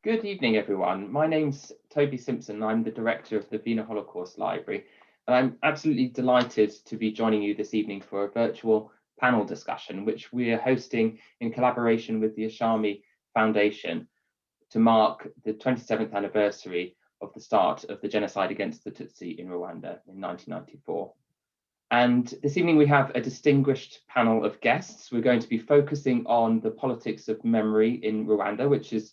Good evening, everyone. My name's Toby Simpson. I'm the director of the Wiener Holocaust Library, and I'm absolutely delighted to be joining you this evening for a virtual panel discussion, which we are hosting in collaboration with the Ishami Foundation to mark the 27th anniversary of the start of the genocide against the Tutsi in Rwanda in 1994. And this evening we have a distinguished panel of guests. We're going to be focusing on the politics of memory in Rwanda, which is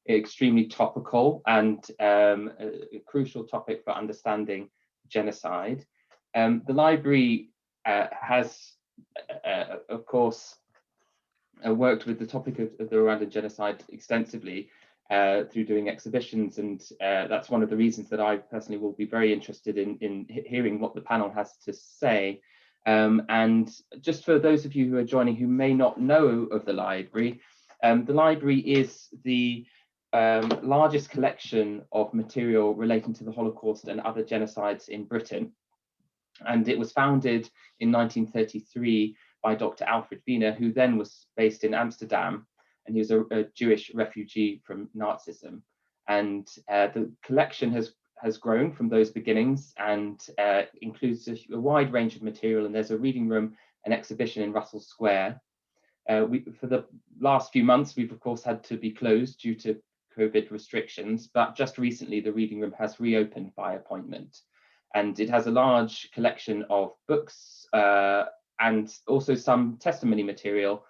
extremely topical and a crucial topic for understanding genocide. The library has, of course, worked with the topic of the Rwandan genocide extensively through doing exhibitions, and that's one of the reasons that I personally will be very interested in hearing what the panel has to say. And just for those of you who are joining who may not know of the library is the largest collection of material relating to the Holocaust and other genocides in Britain. And it was founded in 1933 by Dr. Alfred Wiener, who then was based in Amsterdam, and he was a Jewish refugee from Nazism. And the collection has grown from those beginnings and includes a wide range of material, and there's a reading room and exhibition in Russell Square. For the last few months, we've of course had to be closed due to COVID restrictions, but just recently the reading room has reopened by appointment, and it has a large collection of books and also some testimony material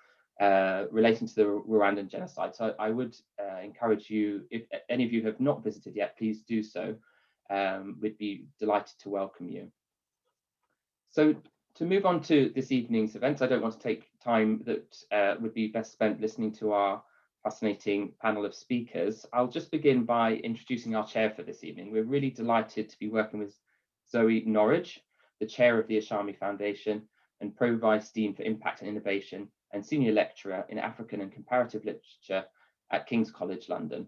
relating to the Rwandan genocide. So I would encourage you, if any of you have not visited yet, please do so. We'd be delighted to welcome you. So to move on to this evening's events, I don't want to take time that would be best spent listening to our fascinating panel of speakers. I'll just begin by introducing our chair for this evening. We're really delighted to be working with Zoe Norwich, the chair of the Ishami Foundation and Pro Vice Dean for Impact and Innovation and Senior Lecturer in African and Comparative Literature at King's College London.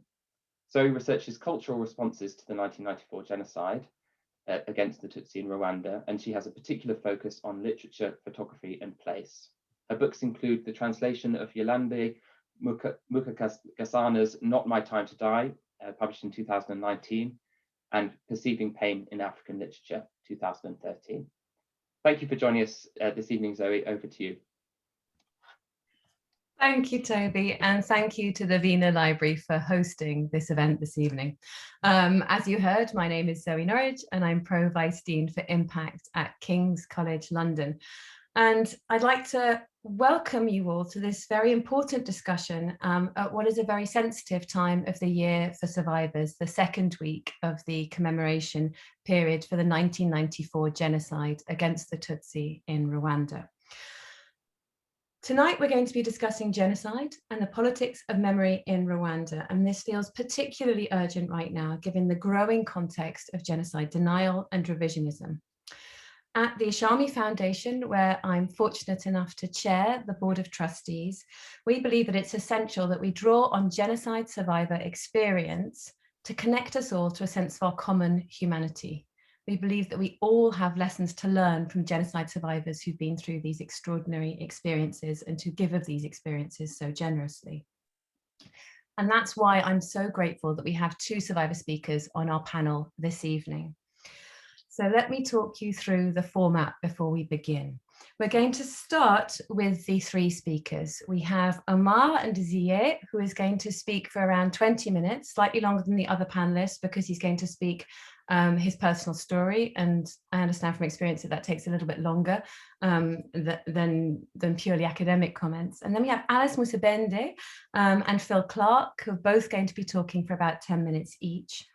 Zoe researches cultural responses to the 1994 genocide against the Tutsi in Rwanda, and she has a particular focus on literature, photography and place. Her books include the translation of Yolande Mukagasana's Not My Time to Die, published in 2019, and Perceiving Pain in African Literature, 2013. Thank you for joining us this evening, Zoe. Over to you. Thank you, Toby, and thank you to the Wiener Library for hosting this event this evening. As you heard, my name is Zoe Norwich, and I'm Pro Vice Dean for Impact at King's College London. And I'd like to welcome you all to this very important discussion at what is a very sensitive time of the year for survivors, the second week of the commemoration period for the 1994 genocide against the Tutsi in Rwanda. Tonight, we're going to be discussing genocide and the politics of memory in Rwanda, and this feels particularly urgent right now, given the growing context of genocide denial and revisionism. At the Ishami Foundation, where I'm fortunate enough to chair the Board of Trustees, we believe that it's essential that we draw on genocide survivor experience to connect us all to a sense of our common humanity. We believe that we all have lessons to learn from genocide survivors who've been through these extraordinary experiences and to give of these experiences so generously. And that's why I'm so grateful that we have two survivor speakers on our panel this evening. So let me talk you through the format before we begin. We're going to start with the three speakers. We have Omar Ndizeye, who is going to speak for around 20 minutes, slightly longer than the other panelists, because he's going to speak his personal story. And I understand from experience that takes a little bit longer than purely academic comments. And then we have Alice Musabende and Phil Clark, who are both going to be talking for about 10 minutes each.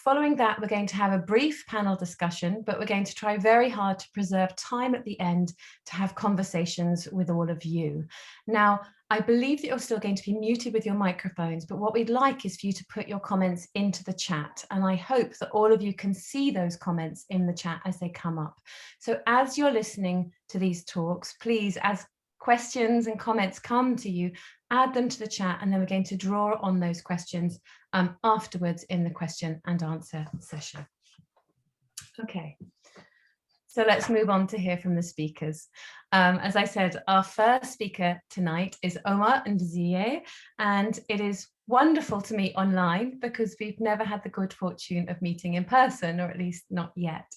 Following that, we're going to have a brief panel discussion, but we're going to try very hard to preserve time at the end to have conversations with all of you. Now, I believe that you're still going to be muted with your microphones, but what we'd like is for you to put your comments into the chat. And I hope that all of you can see those comments in the chat as they come up. So as you're listening to these talks, please, as questions and comments come to you, add them to the chat, and then we're going to draw on those questions afterwards in the question and answer session. Okay, So let's move on to hear from the speakers. As I said, our first speaker tonight is Omar Ndizeye, and it is wonderful to meet online because we've never had the good fortune of meeting in person, or at least not yet.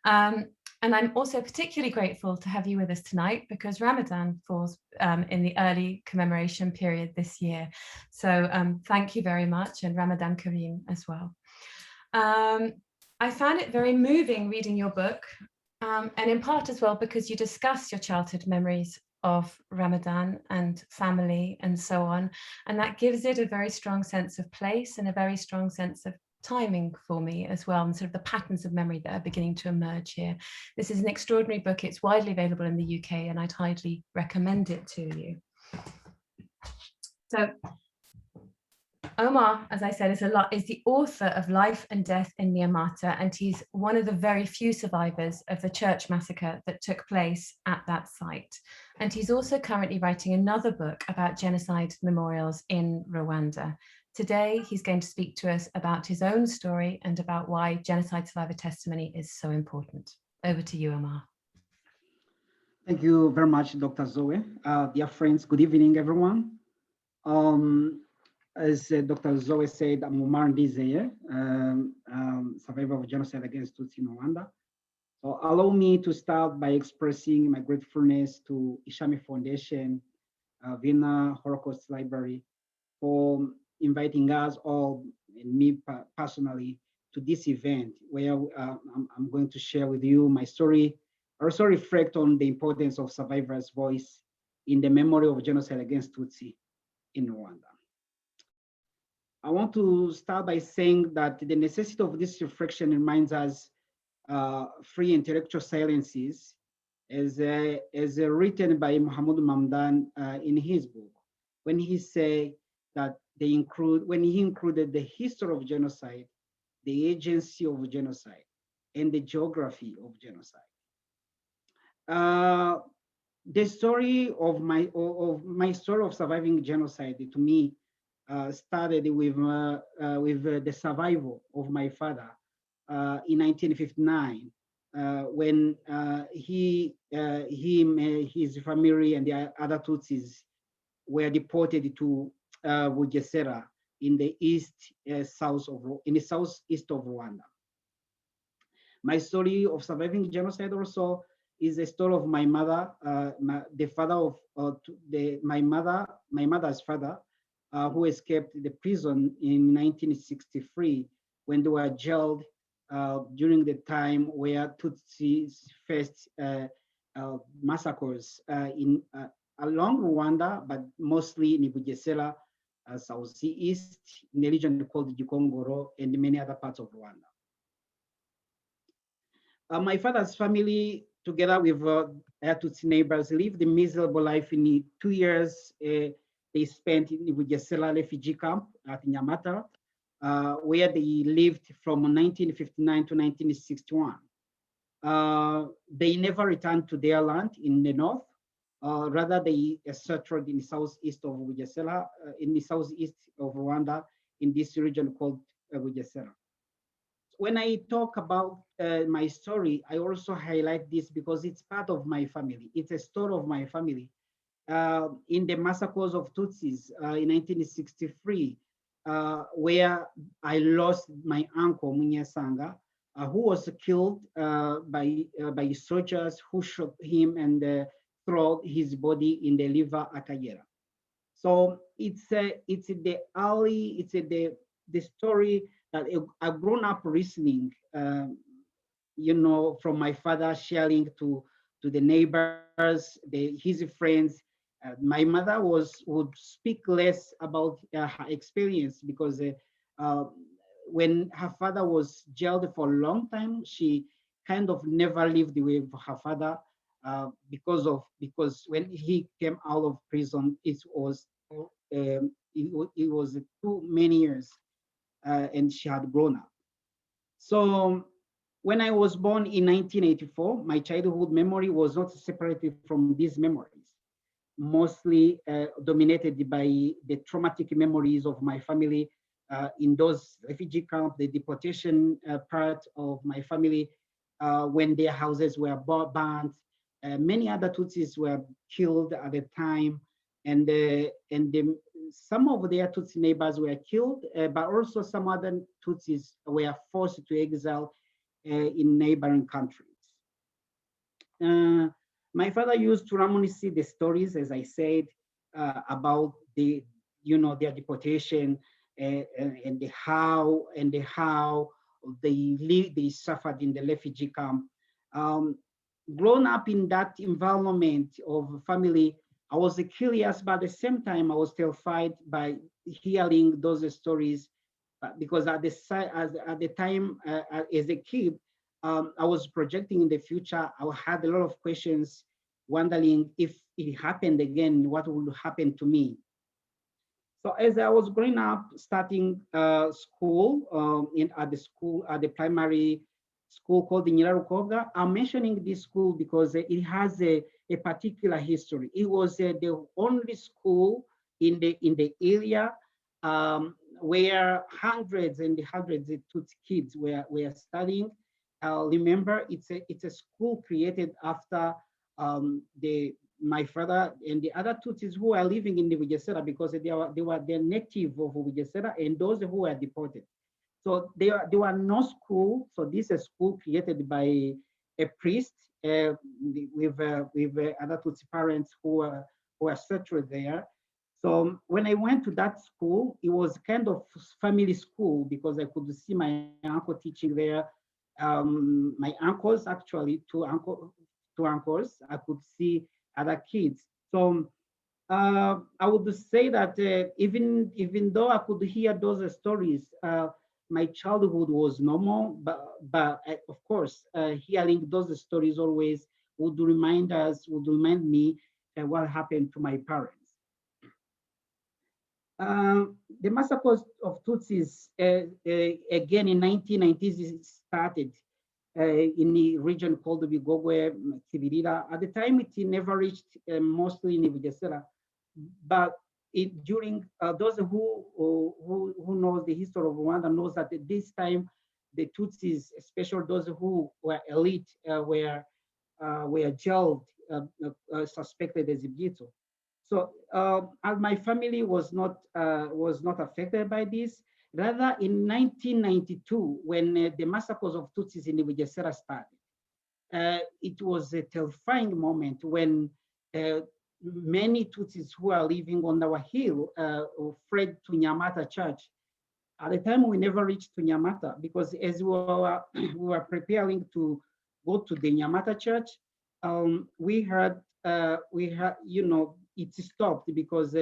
And I'm also particularly grateful to have you with us tonight because Ramadan falls in the early commemoration period this year. So thank you very much, and Ramadan Kareem as well. I found it very moving reading your book, and in part as well because you discuss your childhood memories of Ramadan and family and so on, and that gives it a very strong sense of place and a very strong sense of timing for me as well, and sort of the patterns of memory that are beginning to emerge here. This is an extraordinary book. It's widely available in the UK, and I'd highly recommend it to you. So Omar, as I said, is the author of Life and Death in Nyamata, and he's one of the very few survivors of the church massacre that took place at that site. And he's also currently writing another book about genocide memorials in Rwanda. Today, he's going to speak to us about his own story and about why genocide survivor testimony is so important. Over to you, Omar. Thank you very much, Dr. Zoe. Dear friends, good evening, everyone. As Dr. Zoe said, I'm Omar Ndizeye, survivor of genocide against Tutsi in Rwanda. So allow me to start by expressing my gratefulness to Ishami Foundation, Wiener Holocaust Library, for inviting us all, and me personally, to this event where I'm going to share with you my story, also reflect on the importance of survivors' voice in the memory of genocide against Tutsi in Rwanda. I want to start by saying that the necessity of this reflection reminds us free intellectual silences as written by Muhammad Mamdan in his book, when he said that when he included the history of genocide, the agency of genocide, and the geography of genocide. The story of my story of surviving genocide, to me, started with the survival of my father in 1959, when his family and the other Tutsis were deported to Bugesera in the southeast of Rwanda. My story of surviving genocide also is the story of my mother, my mother's father, who escaped the prison in 1963 when they were jailed during the time where Tutsis faced massacres along Rwanda, but mostly in Bugesera, southeast, in the region called Gikongoro, and many other parts of Rwanda. My father's family, together with their Tutsi neighbors, lived a miserable life in the 2 years they spent in the Bugesera refugee camp at Nyamata, where they lived from 1959 to 1961. They never returned to their land in the north. Rather, they settled in the southeast of Bugesera, in the southeast of Rwanda, in this region called Bugesera. When I talk about my story, I also highlight this because it's part of my family. It's a story of my family. In the massacres of Tutsis in 1963, where I lost my uncle, Munyesanga, who was killed by soldiers who shot him and threw his body in the river Akagera. So it's the story that I've grown up listening, from my father sharing to the neighbors, his friends. My mother would speak less about her experience because when her father was jailed for a long time, she kind of never lived with her father because when he came out of prison, it was too many years, and she had grown up. So when I was born in 1984, my childhood memory was not separated from these memories, mostly dominated by the traumatic memories of my family in those refugee camps, the deportation part of my family, when their houses were burnt. Many other Tutsis were killed at the time, and some of their Tutsi neighbors were killed, but also some other Tutsis were forced to exile in neighboring countries. My father used to reminisce the stories, as I said, about their deportation and the how they suffered in the refugee camp. Grown up in that environment of family, I was curious, but at the same time, I was terrified by hearing those stories, because at the time, as a kid, I was projecting in the future. I had a lot of questions, wondering if it happened again, what would happen to me? So as I was growing up, starting school, at the primary school called the Nyirarukovga, I'm mentioning this school because it has a particular history. It was the only school in the area where hundreds and hundreds of Tutsi kids were studying. Remember, it's a school created after my father and the other Tutsis who are living in the Bugesera, because they were the native of Bugesera, and those who were deported. So they were no school. So this is a school created by a priest with other Tutsi parents who were settled there. So when I went to that school, it was kind of family school, because I could see my uncle teaching there. My uncles, actually, two uncles, I could see other kids. So I would say that even though I could hear those stories, my childhood was normal, but of course, hearing those stories always would remind me what happened to my parents. The massacres of Tutsis, again in 1990s, started in the region called the Bigogwe, Kibirira. At the time, it never reached mostly in Bugesera, but during those who knows the history of Rwanda knows that at this time, the Tutsis, especially those who were elite, were jailed, suspected as Ibito. So my family was not affected by this. Rather, in 1992, when the massacres of Tutsis in the Bugesera started, it was a terrifying moment when many Tutsis who are living on our hill fled to Nyamata Church. At the time, we never reached to Nyamata, because as we were preparing to go to the Nyamata Church, we heard, it stopped, because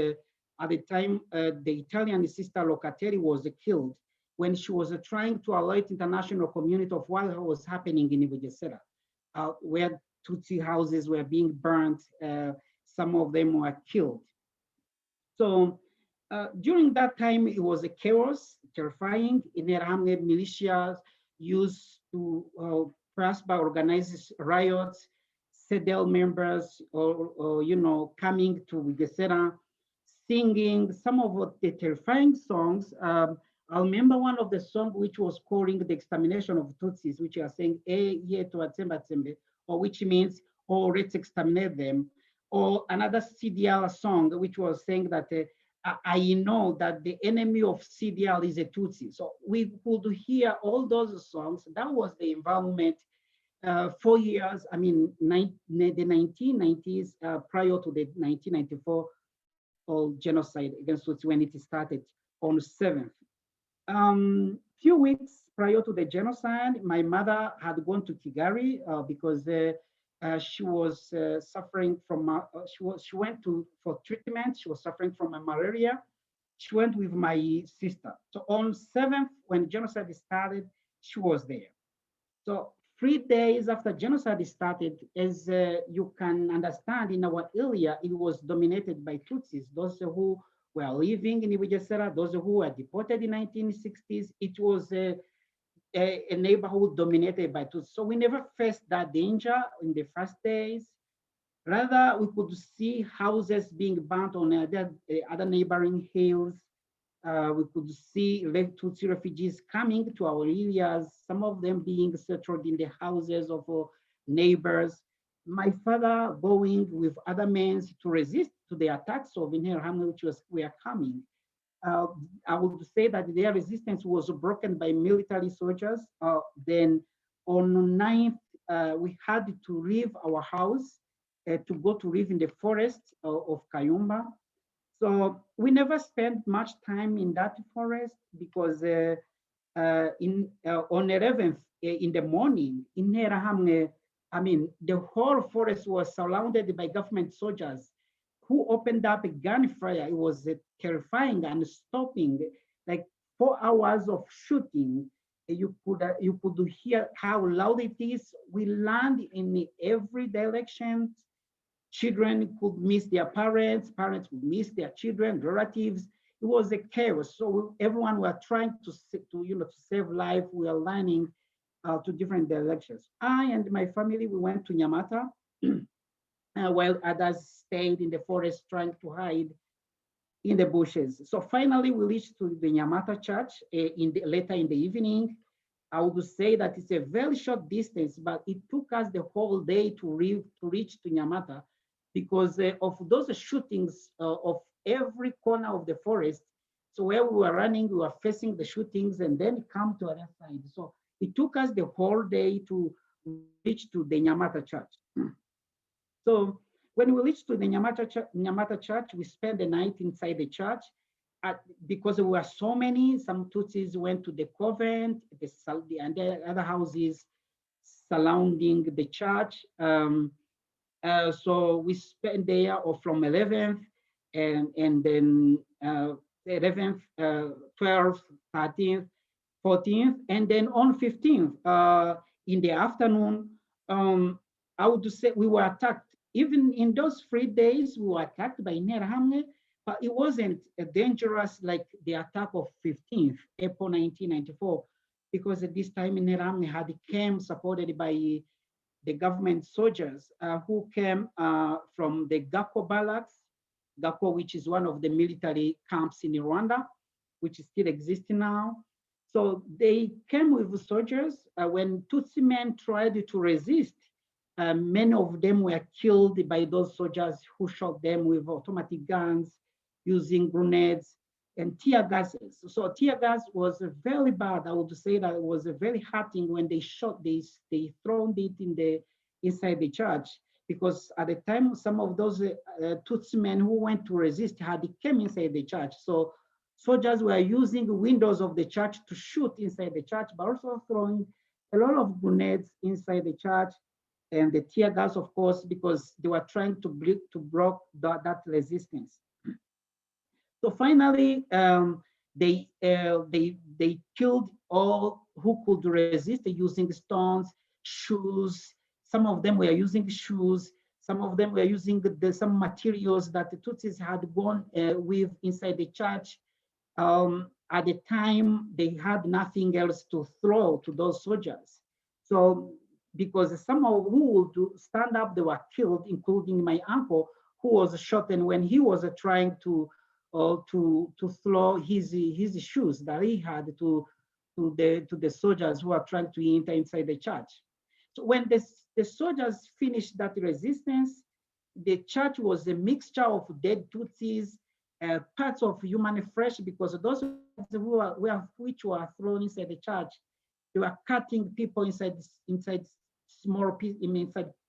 at the time, the Italian sister Locatelli was killed when she was trying to alert international community of what was happening in Bugesera, where Tutsi houses were being burnt. Some of them were killed. So during that time, it was a chaos, terrifying. Interahamwe militias used to prosper, organize riots, CEDEL members, or coming to Bugesera, singing some of the terrifying songs. I remember one of the songs which was calling the extermination of Tutsis, which are saying, or which means, oh, let's exterminate them. Or another CDL song, which was saying that I know that the enemy of CDL is a Tutsi. So we could hear all those songs. That was the environment 4 years, I mean, the 1990s, prior to the 1994 genocide against Tutsi, when it started on 7th. Few weeks prior to the genocide, my mother had gone to Kigali because she was suffering from, she went for treatment. She was suffering from a malaria. She went with my sister. So on 7th, when genocide started, she was there. So 3 days after genocide started, as you can understand, in our area, it was dominated by Tutsis, those who were living in Bugesera, those who were deported in 1960s. It was a neighborhood dominated by Tutsis. So we never faced that danger in the first days. Rather, we could see houses being burnt on other neighboring hills. we could see Tutsi refugees coming to our areas, some of them being settled in the houses of neighbors. My father going with other men to resist to the attacks of Interahamwe, which were coming. Uh, I would say that their resistance was broken by military soldiers. Then on 9th, we had to leave our house to go to live in the forest of Kayumba. So we never spent much time in that forest because on 11th in the morning in Interahamwe, I mean, the whole forest was surrounded by government soldiers who opened up a gunfire. It was terrifying and stopping, like 4 hours of shooting. You could hear how loud it is. We land in every direction. Children could miss their parents, parents would miss their children, relatives. It was a chaos. So everyone were trying to save life. We are lining to different directions. I and my family, we went to Nyamata, while others stayed in the forest trying to hide in the bushes. So finally, we reached to the Nyamata church later in the evening. I would say that it's a very short distance, but it took us the whole day to reach to Nyamata because of those shootings of every corner of the forest. So where we were running, we were facing the shootings and then come to other side. So it took us the whole day to reach to the Nyamata church. So when we reached to the Nyamata church, we spent the night inside the church. Because there were so many, some Tutsis went to the convent, and the other houses surrounding the church. So we spent there from 11th and then 11th, 12th, 13th, 14th, and then on 15th in the afternoon, I would say we were attacked. Even in those 3 days, we were attacked by Interahamwe, but it wasn't dangerous like the attack of 15th, April 1994, because at this time Interahamwe had came supported by the government soldiers who came from the Gako barracks, Gako, which is one of the military camps in Rwanda, which is still existing now. So they came with soldiers. When Tutsi men tried to resist, many of them were killed by those soldiers who shot them with automatic guns, using grenades and tear gases. So tear gas was very bad. I would say that it was very hurting when they shot this, they thrown it inside the church, because at the time, some of those Tutsi men who went to resist had came inside the church. So soldiers were using the windows of the church to shoot inside the church, but also throwing a lot of grenades inside the church, and the tear gas, of course, because they were trying to break that resistance. So finally, they killed all who could resist using stones, shoes. Some of them were using shoes. Some of them were using some materials that the Tutsis had gone with inside the church. At the time, they had nothing else to throw to those soldiers. So because some of who would stand up, they were killed, including my uncle, who was shot, and when he was trying to throw his shoes that he had to the soldiers who are trying to enter inside the church. So when the soldiers finished that resistance, the church was a mixture of dead Tutsis, parts of human flesh, because those which were thrown inside the church, they were cutting people inside small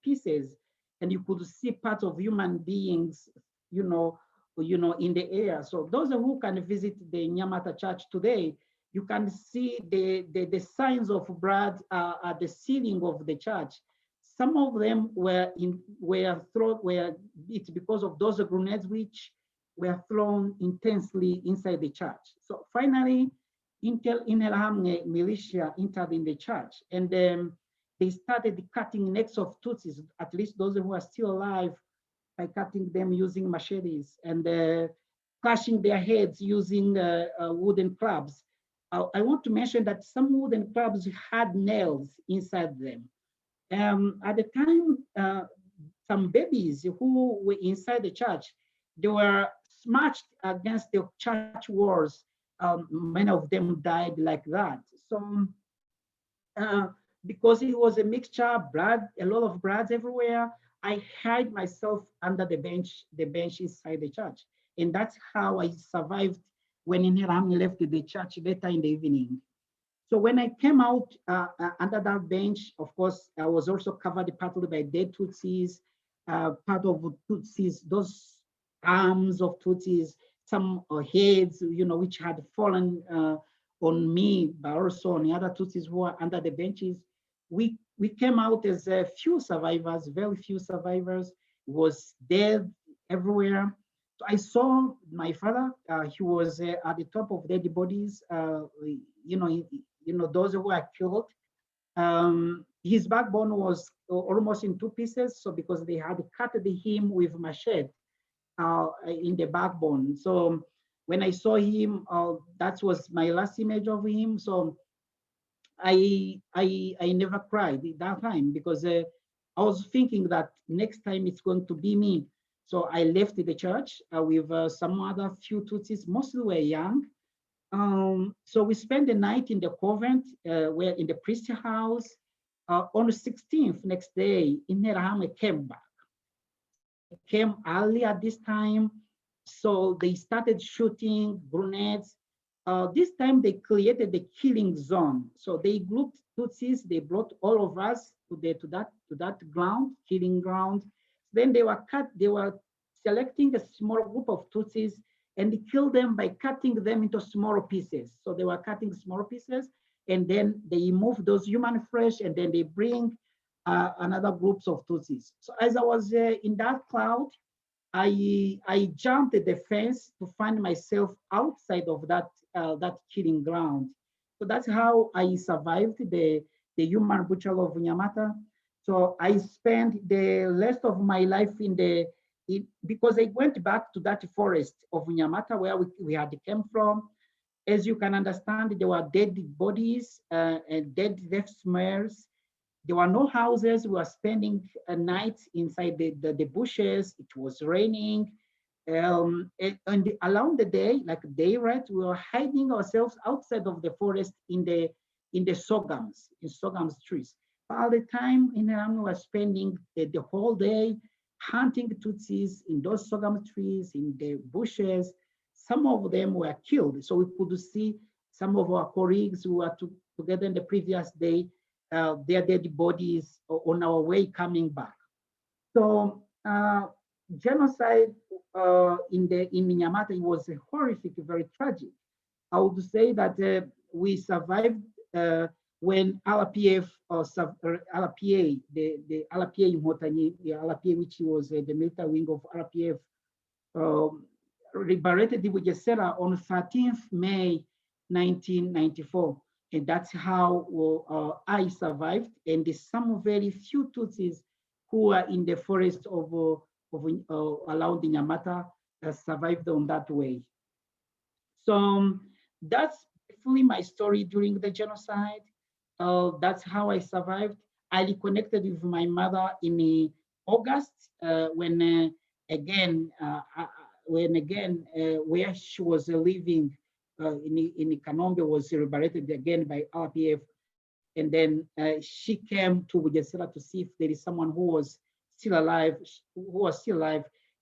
pieces, and you could see parts of human beings, in the air. So those who can visit the Nyamata church today, you can see the signs of blood at the ceiling of the church. Some of them it's because of those grenades which were thrown intensely inside the church. So finally, Interahamwe militia entered in the church, and they started cutting necks of Tutsis, at least those who are still alive, by cutting them using machetes and clashing their heads using wooden clubs. I want to mention that some wooden clubs had nails inside them. At the time, some babies who were inside the church, they were smashed against the church walls many of them died like that. So uh, because it was a mixture, blood, a lot of blood everywhere, I hid myself under the bench inside the church. And that's how I survived when Inheram left the church later in the evening. So when I came out under that bench, of course, I was also covered partly by dead Tutsis, part of Tutsis, those arms of Tutsis, some heads, which had fallen on me, but also on the other Tutsis who were under the benches. We came out as a few survivors, very few survivors. It was dead everywhere. So I saw my father. He was at the top of dead bodies. Those who were killed. His backbone was almost in two pieces. So because they had cut him with machete in the backbone. So when I saw him, that was my last image of him. So I never cried at that time because I was thinking that next time it's going to be me. So I left the church with some other few Tutsis, mostly were young. So we spent the night in the convent, where in the priest house. On the 16th, next day, Interahamwe came back. It came early at this time. So they started shooting grenades. This time they created the killing zone. So they grouped Tutsis, they brought all of us to that ground, killing ground. Then they were selecting a small group of Tutsis and they killed them by cutting them into smaller pieces. So they were cutting small pieces and then they move those human flesh and then they bring another groups of Tutsis. So as I was in that cloud, I jumped the fence to find myself outside of that killing ground. So that's how I survived the human butchery of Nyamata. So I spent the rest of my life because I went back to that forest of Nyamata where we had come from. As you can understand, there were dead bodies and death smells. There were no houses. We were spending a night inside the bushes. It was raining. And along the day, like daylight, we were hiding ourselves outside of the forest in the sorghums, in sorghum trees. All the time in Iran, we were spending the whole day hunting Tutsis in those sorghum trees, in the bushes. Some of them were killed. So we could see some of our colleagues who were together in the previous day, their dead bodies on our way coming back. So genocide in Nyamata was horrific, very tragic. I would say that we survived when RPF or RPA, the RPA in Motani, the RPA, which was the military wing of RPF, liberated the Bugesera on 13th May 1994. And that's how I survived. And some very few Tutsis who are in the forest of around the Nyamata survived on that way. So that's fully my story during the genocide. That's how I survived. I reconnected with my mother in August when where she was living in Kanombe was liberated again by RPF. And then she came to Bugesera to see if there is someone who was still alive,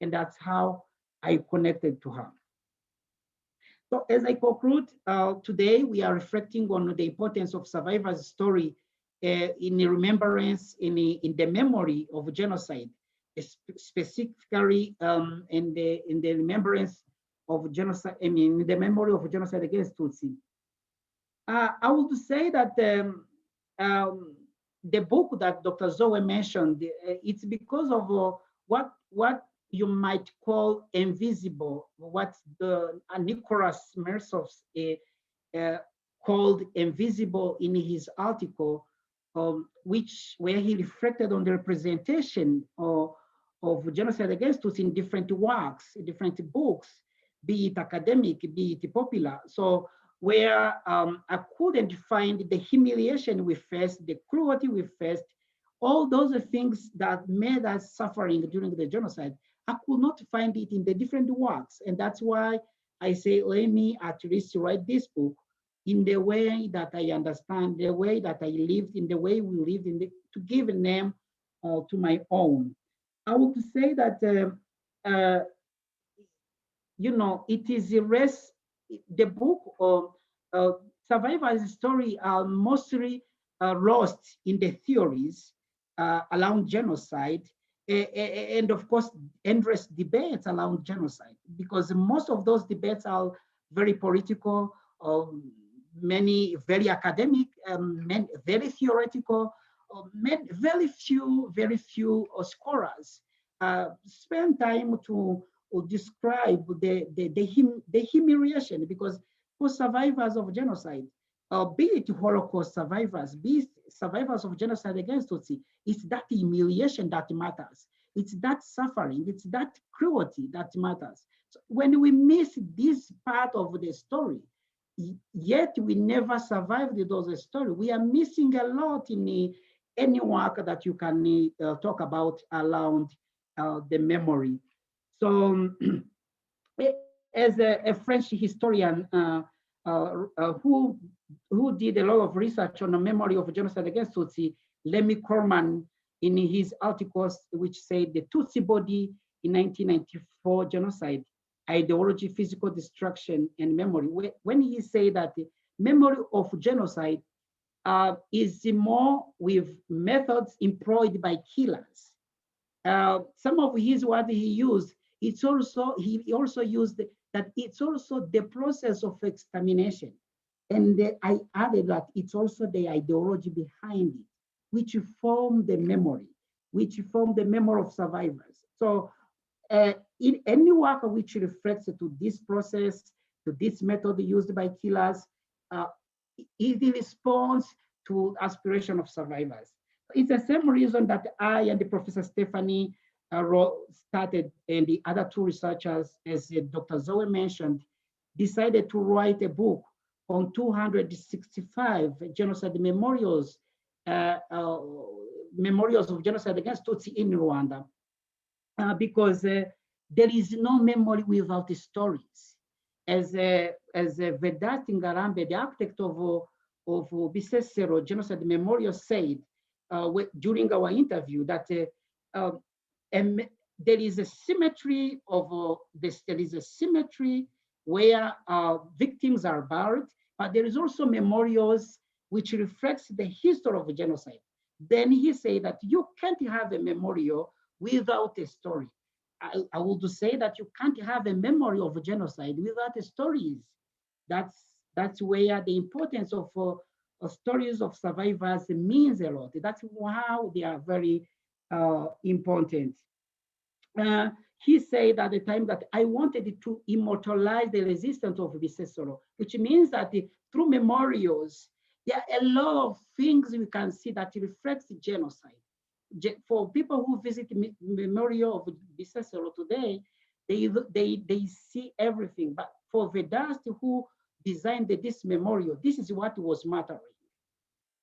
and that's how I connected to her. So as I conclude, today we are reflecting on the importance of survivors' story in the remembrance, in the memory of genocide, specifically in the remembrance of genocide, in the memory of genocide against Tutsi. I would say that the book that Dr. Zoe mentioned, it's because of what you might call invisible, what the Nicholas Mersos called invisible in his article, where he reflected on the representation of genocide against Tutsi in different works, different books, be it academic, be it popular. So where I couldn't find the humiliation we faced, the cruelty we faced, all those things that made us suffering during the genocide. I could not find it in the different works. And that's why I say, let me at least write this book in the way that I understand, the way that I lived, in the way we lived, to give a name to my own. I would say that, it is the rest, the book of survivor's story are mostly lost in the theories around genocide, and of course, endless debates around genocide, because most of those debates are very political, many very academic, very theoretical, very few scholars spend time to describe the humiliation, because for survivors of genocide, be it Holocaust survivors, be it survivors of genocide against Tutsi, it's that humiliation that matters. It's that suffering, it's that cruelty that matters. So when we miss this part of the story, yet we never survived those stories, we are missing a lot in any work that you can talk about around the memory. So as a French historian who did a lot of research on the memory of genocide against Tutsi, Lemmy Corman, in his articles, which said the Tutsi body in 1994 genocide, ideology, physical destruction, and memory. When he said that the memory of genocide is more with methods employed by killers. Some of his words he used, he also used that it's also the process of extermination. And I added that it's also the ideology behind it, which form the memory, of survivors. So in any work which reflects to this process, to this method used by killers, it responds to aspiration of survivors. It's the same reason that I and the Professor Stephanie started, and the other two researchers, as Dr. Zoe mentioned, decided to write a book on 265 genocide memorials, memorials of genocide against Tutsi in Rwanda, because there is no memory without stories. As Vedat Ngarambe, the architect of Bisesero Genocide Memorial, said during our interview, that there is a symmetry of there is a symmetry where victims are buried, but there is also memorials which reflects the history of genocide. Then he said that you can't have a memorial without a story. I would say that you can't have a memory of genocide without stories. That's where the importance of stories of survivors means a lot. That's how they are very important. He said at the time that I wanted to immortalize the resistance of Bisesero, which means that through memorials, there are a lot of things we can see that reflects genocide. For people who visit Memorial of Bisesero today, they see everything. But for Vedas, who designed this memorial, this is what was mattering.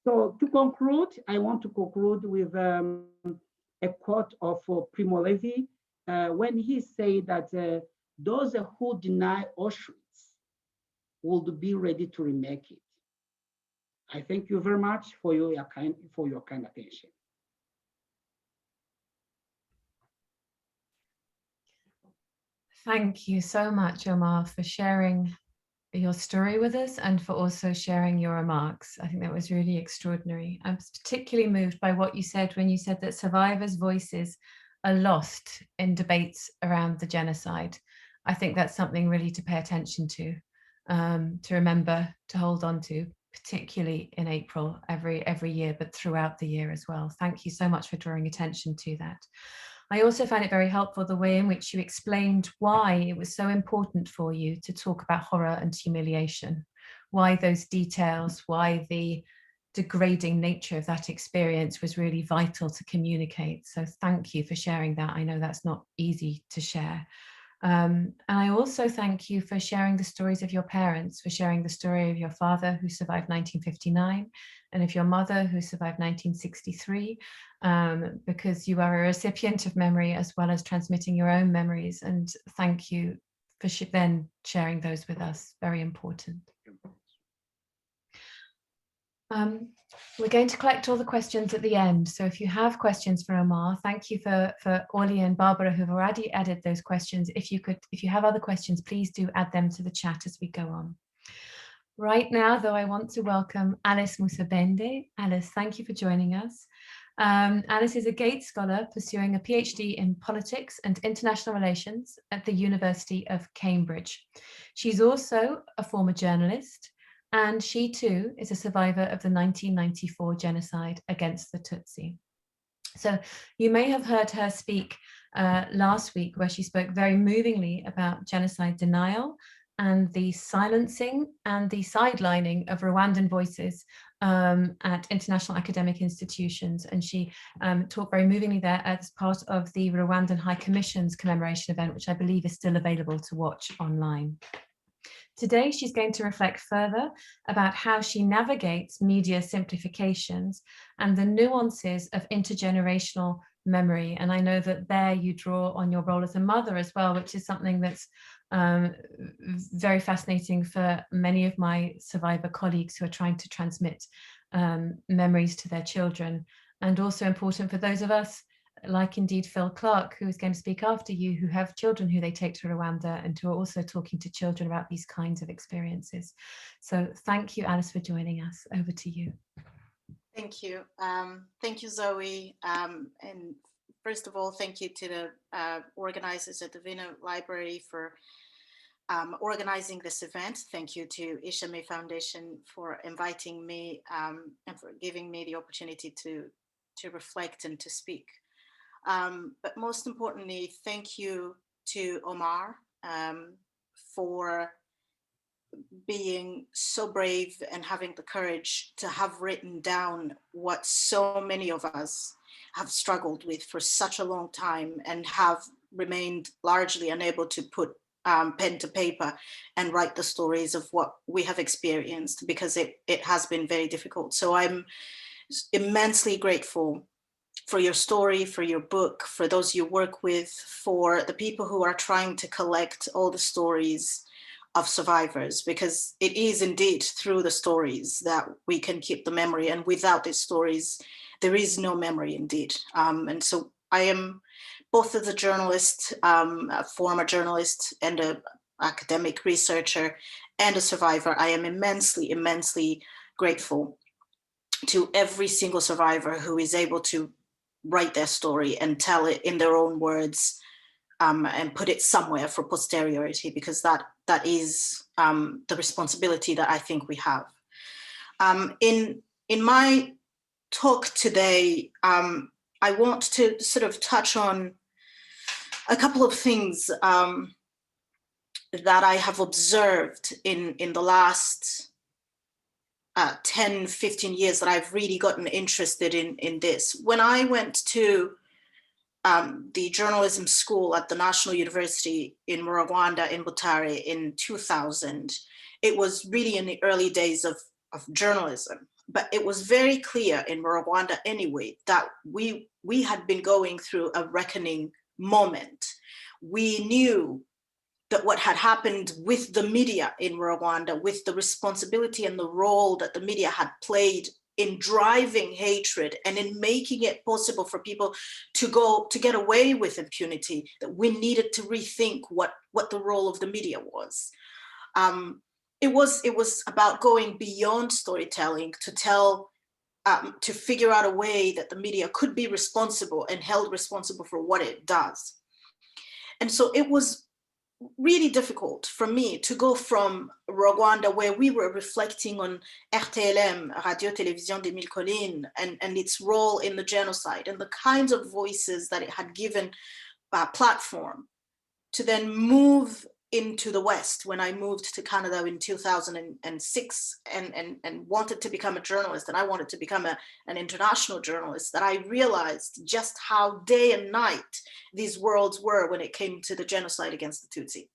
So to conclude, I want to conclude with a quote of Primo Levi, when he said that those who deny Auschwitz would be ready to remake it. I thank you very much for your kind attention. Thank you so much, Omar, for sharing your story with us and for also sharing your remarks. I think that was really extraordinary. I was particularly moved by what you said when you said that survivors' voices are lost in debates around the genocide. I think that's something really to pay attention to remember, to hold on to, particularly in April every year, but throughout the year as well. Thank you so much for drawing attention to that. I also found it very helpful the way in which you explained why it was so important for you to talk about horror and humiliation, why those details, why the degrading nature of that experience was really vital to communicate. So thank you for sharing that. I know that's not easy to share. And I also thank you for sharing the stories of your parents, for sharing the story of your father who survived 1959 and of your mother who survived 1963, because you are a recipient of memory as well as transmitting your own memories. And thank you then sharing those with us. Very important. We're going to collect all the questions at the end. So if you have questions for Omar, thank you for Orly and Barbara who've already added those questions. If you have other questions, please do add them to the chat as we go on. Right now, though, I want to welcome Alice Musabende. Alice, thank you for joining us. Alice is a Gates Scholar pursuing a PhD in politics and international relations at the University of Cambridge. She's also a former journalist, and she too is a survivor of the 1994 genocide against the Tutsi. So you may have heard her speak last week, where she spoke very movingly about genocide denial and the silencing and the sidelining of Rwandan voices at international academic institutions. And she talked very movingly there as part of the Rwandan High Commission's commemoration event, which I believe is still available to watch online. Today, she's going to reflect further about how she navigates media simplifications and the nuances of intergenerational memory. And I know that there you draw on your role as a mother as well, which is something that's very fascinating for many of my survivor colleagues who are trying to transmit memories to their children, and also important for those of us, like indeed Phil Clark, who is going to speak after you, who have children who they take to Rwanda and who are also talking to children about these kinds of experiences. So thank you, Alice, for joining us. Over to you. Thank you. Thank you, Zoe. And first of all, thank you to the organizers at the Wiener Library for organizing this event. Thank you to Ishami Foundation for inviting me and for giving me the opportunity to reflect and to speak. But most importantly, thank you to Omar for being so brave and having the courage to have written down what so many of us have struggled with for such a long time and have remained largely unable to put pen to paper and write the stories of what we have experienced, because it has been very difficult. So I'm immensely grateful for your story, for your book, for those you work with, for the people who are trying to collect all the stories of survivors, because it is indeed through the stories that we can keep the memory, and without these stories, there is no memory indeed. And so I am, both as a journalist, a former journalist and an academic researcher and a survivor, I am immensely, immensely grateful to every single survivor who is able to write their story and tell it in their own words, and put it somewhere for posterity, because that is the responsibility that I think we have. In my talk today, I want to sort of touch on a couple of things that I have observed in the last 10, 15 years that I've really gotten interested in this. When I went to the journalism school at the National University in Rwanda in Butare in 2000, it was really in the early days of journalism. But it was very clear in Rwanda anyway that we had been going through a reckoning moment. We knew that what had happened with the media in Rwanda, with the responsibility and the role that the media had played in driving hatred and in making it possible for people to get away with impunity, that we needed to rethink what the role of the media was. It was about going beyond storytelling to tell, to figure out a way that the media could be responsible and held responsible for what it does. And so it was really difficult for me to go from Rwanda, where we were reflecting on RTLM, Radio Télévision des Mille Collines, and its role in the genocide and the kinds of voices that it had given a platform, to then move into the West when I moved to Canada in 2006 and wanted to become a journalist, and I wanted to become an international journalist, that I realized just how day and night these worlds were when it came to the genocide against the Tutsi.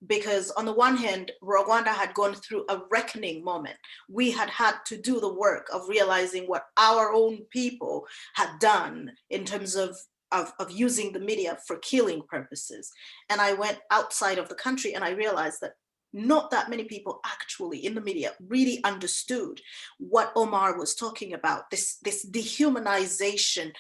Because on the one hand, Rwanda had gone through a reckoning moment. We had had to do the work of realizing what our own people had done in terms of of using the media for killing purposes. And I went outside of the country and I realized that not that many people actually in the media really understood what Omar was talking about, this dehumanization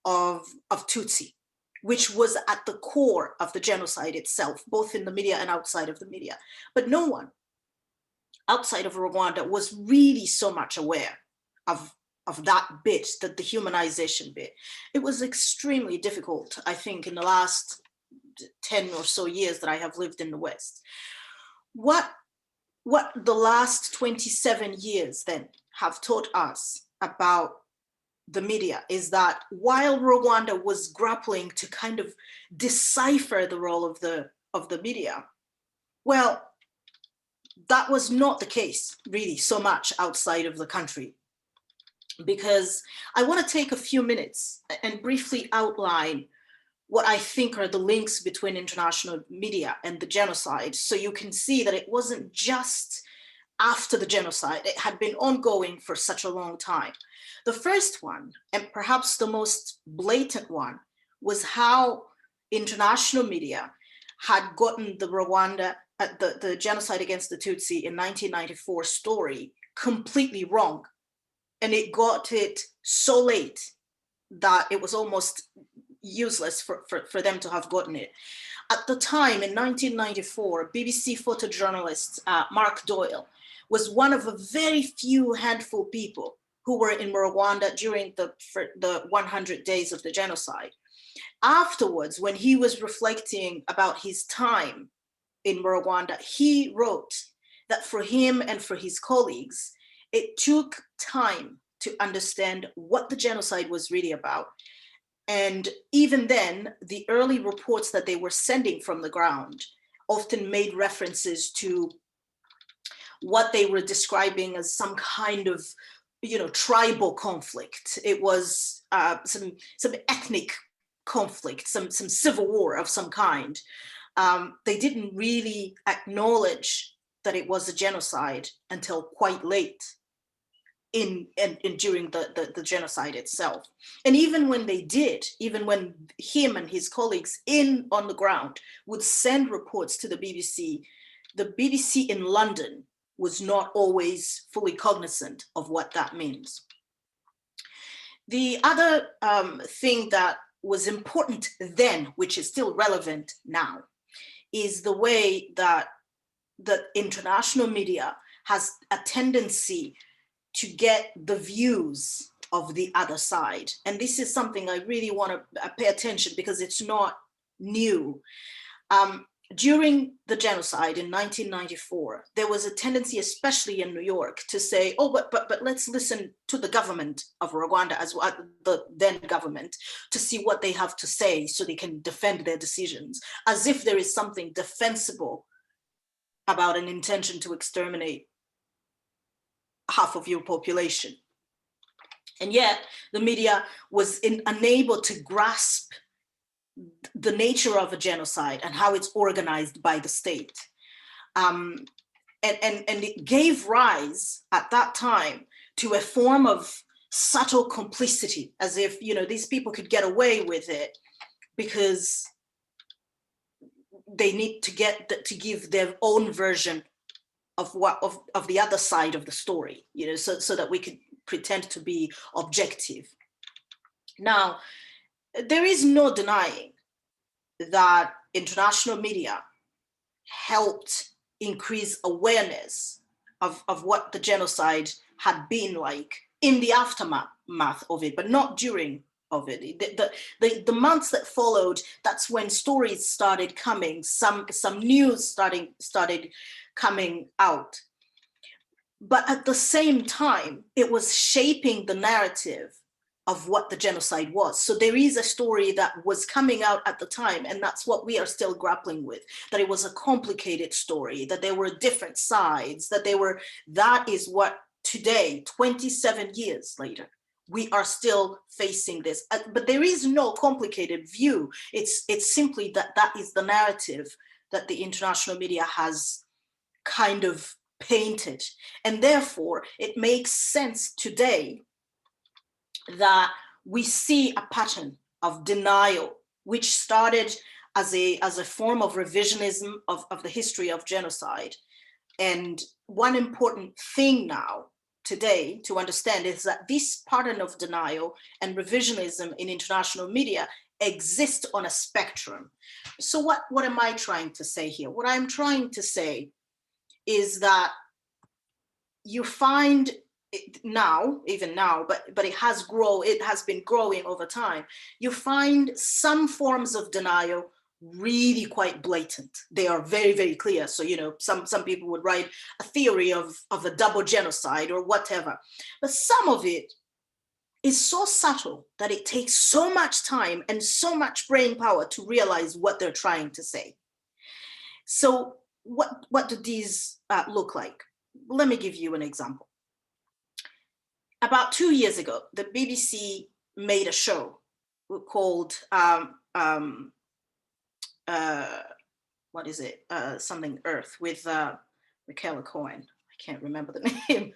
of Tutsi, which was at the core of the genocide itself, both in the media and outside of the media. But no one outside of Rwanda was really so much aware of that bit, the dehumanization bit. It was extremely difficult, I think, in the last 10 or so years that I have lived in the West. What the last 27 years then have taught us about the media is that while Rwanda was grappling to kind of decipher the role of the media, well, that was not the case really so much outside of the country. Because I want to take a few minutes and briefly outline what I think are the links between international media and the genocide, so you can see that it wasn't just after the genocide, it had been ongoing for such a long time. The first one, and perhaps the most blatant one, was how international media had gotten the Rwanda, the genocide against the Tutsi in 1994 story completely wrong. And it got it so late that it was almost useless for them to have gotten it. At the time, in 1994, BBC photojournalist Mark Doyle was one of a very few handful people who were in Rwanda during the 100 days of the genocide. Afterwards, when he was reflecting about his time in Rwanda, he wrote that for him and for his colleagues, it took time to understand what the genocide was really about. And even then, the early reports that they were sending from the ground often made references to what they were describing as some kind of, tribal conflict. It was some ethnic conflict, some civil war of some kind. They didn't really acknowledge that it was a genocide until quite late in during the genocide itself. And even when they did, even when him and his colleagues on the ground would send reports to the BBC in London was not always fully cognizant of what that means. The other thing that was important then, which is still relevant now, is the way that the international media has a tendency to get the views of the other side. And this is something I really want to pay attention because it's not new. During the genocide in 1994, there was a tendency, especially in New York, to say, oh, but let's listen to the government of Rwanda, as well, the then government, to see what they have to say so they can defend their decisions, as if there is something defensible about an intention to exterminate half of your population. And yet the media was unable to grasp the nature of a genocide and how it's organized by the state. And it gave rise at that time to a form of subtle complicity, as if, these people could get away with it because they need to give their own version of the other side of the story, so that we could pretend to be objective. Now, there is no denying that international media helped increase awareness of what the genocide had been like in the aftermath of it, but not during of it. The months that followed, that's when stories started coming, some news started coming out. But at the same time, it was shaping the narrative of what the genocide was. So there is a story that was coming out at the time, and that's what we are still grappling with, that it was a complicated story, that there were different sides, that is what today, 27 years later, we are still facing this. But there is no complicated view. It's simply that is the narrative that the international media has kind of painted. And therefore, it makes sense today that we see a pattern of denial, which started as a form of revisionism of the history of genocide. And one important thing now today to understand is that this pattern of denial and revisionism in international media exist on a spectrum. So what am I trying to say here? What I'm trying to say is that you find it now, even now, but it has been growing over time. You find some forms of denial really quite blatant. They are very, very clear. So, you know, some people would write a theory of a double genocide or whatever. But some of it is so subtle that it takes so much time and so much brain power to realize what they're trying to say. So what do these look like? Let me give you an example. About 2 years ago, the BBC made a show called what is it? Something Earth with Michaela Cohen. I can't remember the name.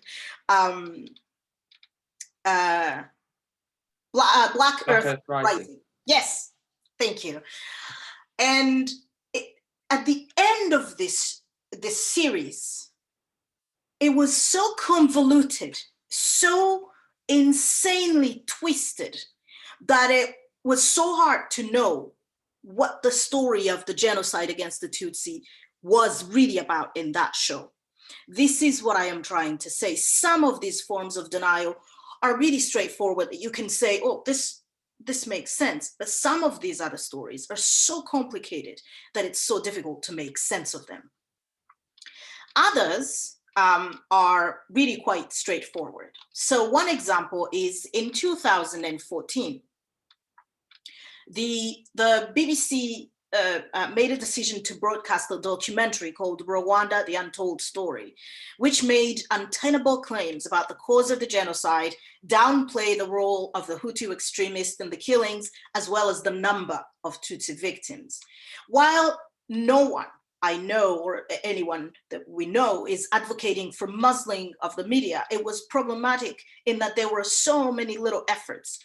Black Earth Rising. Yes, thank you. And at the end of this series, it was so convoluted, so insanely twisted, that it was so hard to know what the story of the genocide against the Tutsi was really about in that show. This is what I am trying to say. Some of these forms of denial are really straightforward. You can say, oh, this makes sense. But some of these other stories are so complicated that it's so difficult to make sense of them. Others are really quite straightforward. So one example is in 2014, the BBC made a decision to broadcast a documentary called Rwanda, The Untold Story, which made untenable claims about the cause of the genocide, downplay the role of the Hutu extremists in the killings, as well as the number of Tutsi victims. While no one I know, or anyone that we know, is advocating for muzzling of the media, it was problematic in that there were so little efforts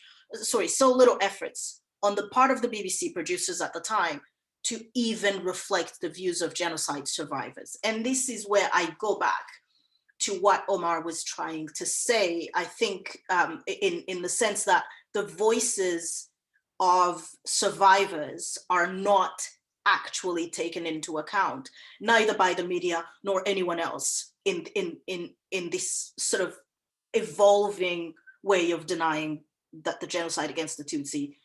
on the part of the BBC producers at the time to even reflect the views of genocide survivors. And this is where I go back to what Omar was trying to say, I think, in the sense that the voices of survivors are not actually taken into account, neither by the media nor anyone else in this sort of evolving way of denying that the genocide against the Tutsi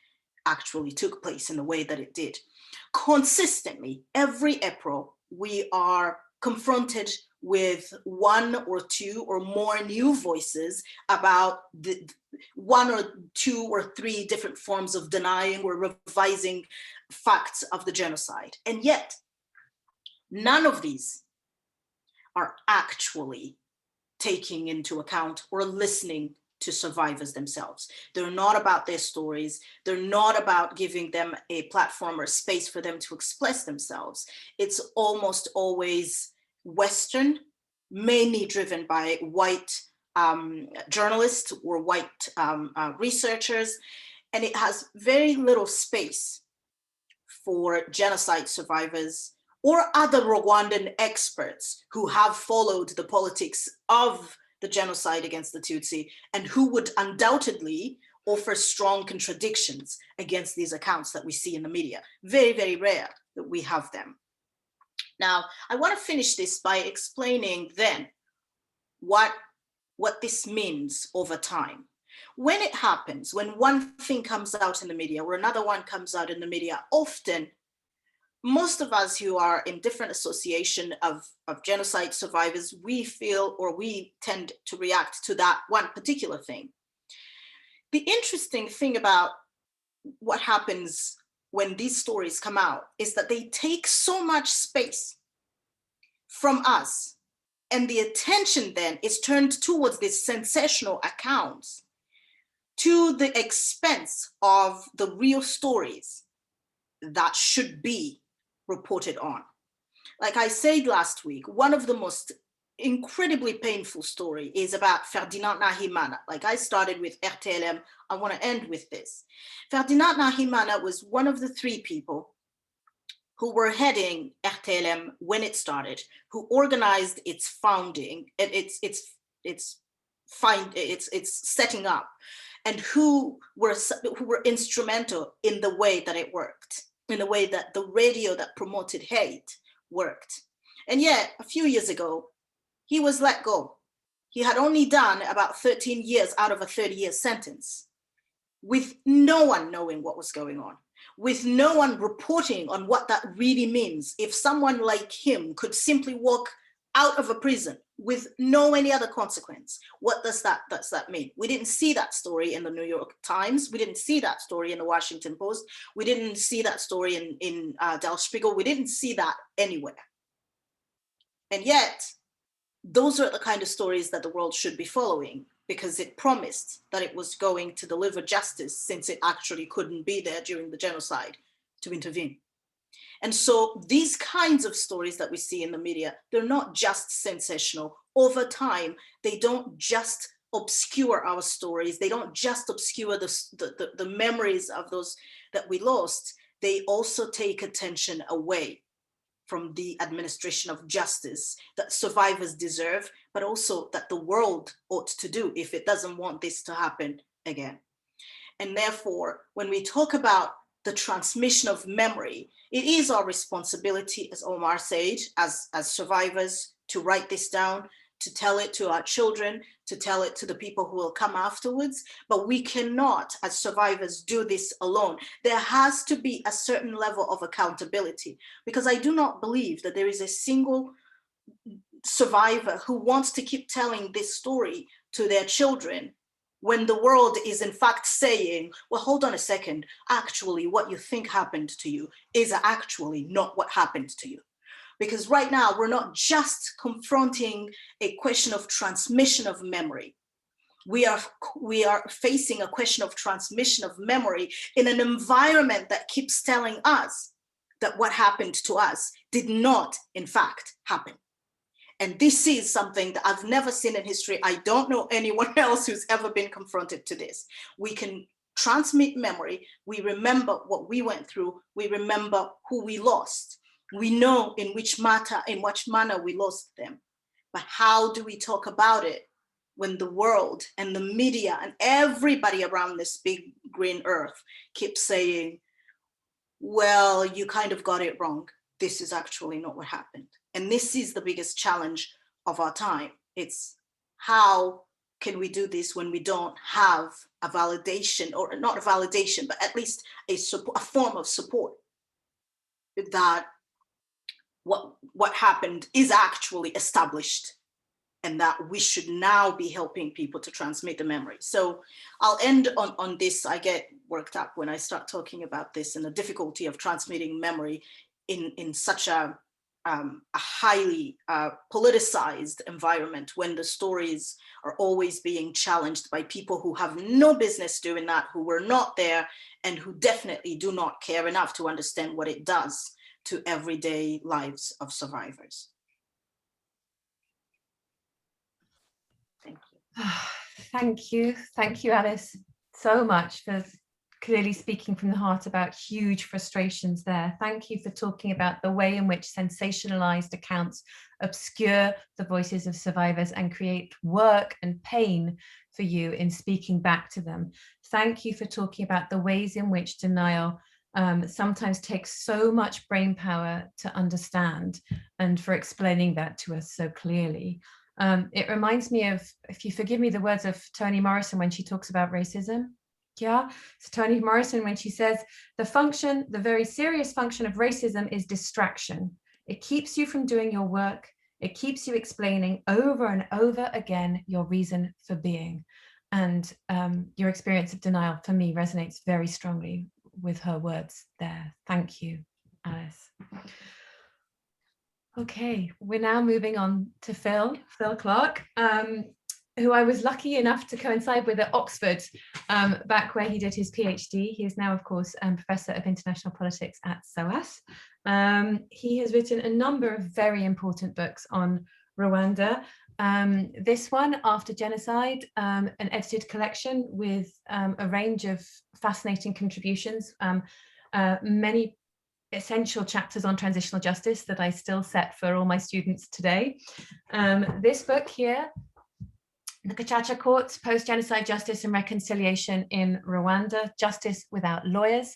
actually took place in the way that it did. Consistently, every April, we are confronted with one or two or more new voices about the one or two or three different forms of denying or revising facts of the genocide. And yet, none of these are actually taking into account or listening to survivors themselves. They're not about their stories. They're not about giving them a platform or space for them to express themselves. It's almost always Western, mainly driven by white journalists or white researchers, and it has very little space for genocide survivors or other Rwandan experts who have followed the politics of the genocide against the Tutsi and who would undoubtedly offer strong contradictions against these accounts that we see in the media. Very, very rare that we have them. Now, I want to finish this by explaining then what this means over time. When it happens, when one thing comes out in the media or another one comes out in the media, often most of us who are in different association of genocide survivors, we feel or we tend to react to that one particular thing. The interesting thing about what happens when these stories come out is that they take so much space from us, and the attention then is turned towards these sensational accounts to the expense of the real stories that should be reported on. Like I said last week, one of the most incredibly painful story is about Ferdinand Nahimana. Like I started with RTLM, I want to end with this. Ferdinand Nahimana was one of the 3 people who were heading RTLM when it started, who organized its founding, its setting up, and who were instrumental in the way that it worked, in the way that the radio that promoted hate worked. And yet, a few years ago, he was let go. He had only done about 13 years out of a 30-year sentence, with no one knowing what was going on, with no one reporting on what that really means. If someone like him could simply walk out of a prison with no any other consequence, what does that mean? We didn't see that story in the New York Times. We didn't see that story in the Washington Post. We didn't see that story in Der Spiegel. We didn't see that anywhere. And yet, those are the kind of stories that the world should be following, because it promised that it was going to deliver justice, since it actually couldn't be there during the genocide to intervene. And so these kinds of stories that we see in the media, they're not just sensational. Over time, they don't just obscure our stories. They don't just obscure the memories of those that we lost. They also take attention away from the administration of justice that survivors deserve, but also that the world ought to do if it doesn't want this to happen again. And therefore, when we talk about the transmission of memory, it is our responsibility, as Omar said, as survivors, to write this down, to tell it to our children, to tell it to the people who will come afterwards. But we cannot, as survivors, do this alone. There has to be a certain level of accountability, because I do not believe that there is a single survivor who wants to keep telling this story to their children when the world is in fact saying, well, hold on a second, actually what you think happened to you is actually not what happened to you. Because right now, we're not just confronting a question of transmission of memory. We are facing a question of transmission of memory in an environment that keeps telling us that what happened to us did not, in fact, happen. And this is something that I've never seen in history. I don't know anyone else who's ever been confronted to this. We can transmit memory. We remember what we went through. We remember who we lost. We know in which manner we lost them. But how do we talk about it when the world and the media and everybody around this big green earth keeps saying, well, you kind of got it wrong. This is actually not what happened. And this is the biggest challenge of our time. It's how can we do this when we don't have a validation, or not a validation, but at least a form of support that what happened is actually established, and that we should now be helping people to transmit the memory. So I'll end on this. I get worked up when I start talking about this and the difficulty of transmitting memory in such a highly politicized environment, when the stories are always being challenged by people who have no business doing that, who were not there, and who definitely do not care enough to understand what it does to everyday lives of survivors. Thank you. Thank you, Alice, so much for clearly speaking from the heart about huge frustrations there. Thank you for talking about the way in which sensationalized accounts obscure the voices of survivors and create work and pain for you in speaking back to them. Thank you for talking about the ways in which denial sometimes takes so much brain power to understand, and for explaining that to us so clearly. It reminds me of, if you forgive me, the words of Toni Morrison when she talks about racism. Yeah, so Toni Morrison, when she says, the very serious function of racism is distraction. It keeps you from doing your work. It keeps you explaining over and over again your reason for being. And your experience of denial, for me, resonates very strongly with her words there. Thank you, Alice. Okay, we're now moving on to Phil Clark, who I was lucky enough to coincide with at Oxford back where he did his PhD. He is now, of course, Professor of International Politics at SOAS. He has written a number of very important books on Rwanda. This one, After Genocide, an edited collection with a range of fascinating contributions, many essential chapters on transitional justice that I still set for all my students today. This book here, The Gacaca Courts, Post-Genocide Justice and Reconciliation in Rwanda, Justice Without Lawyers,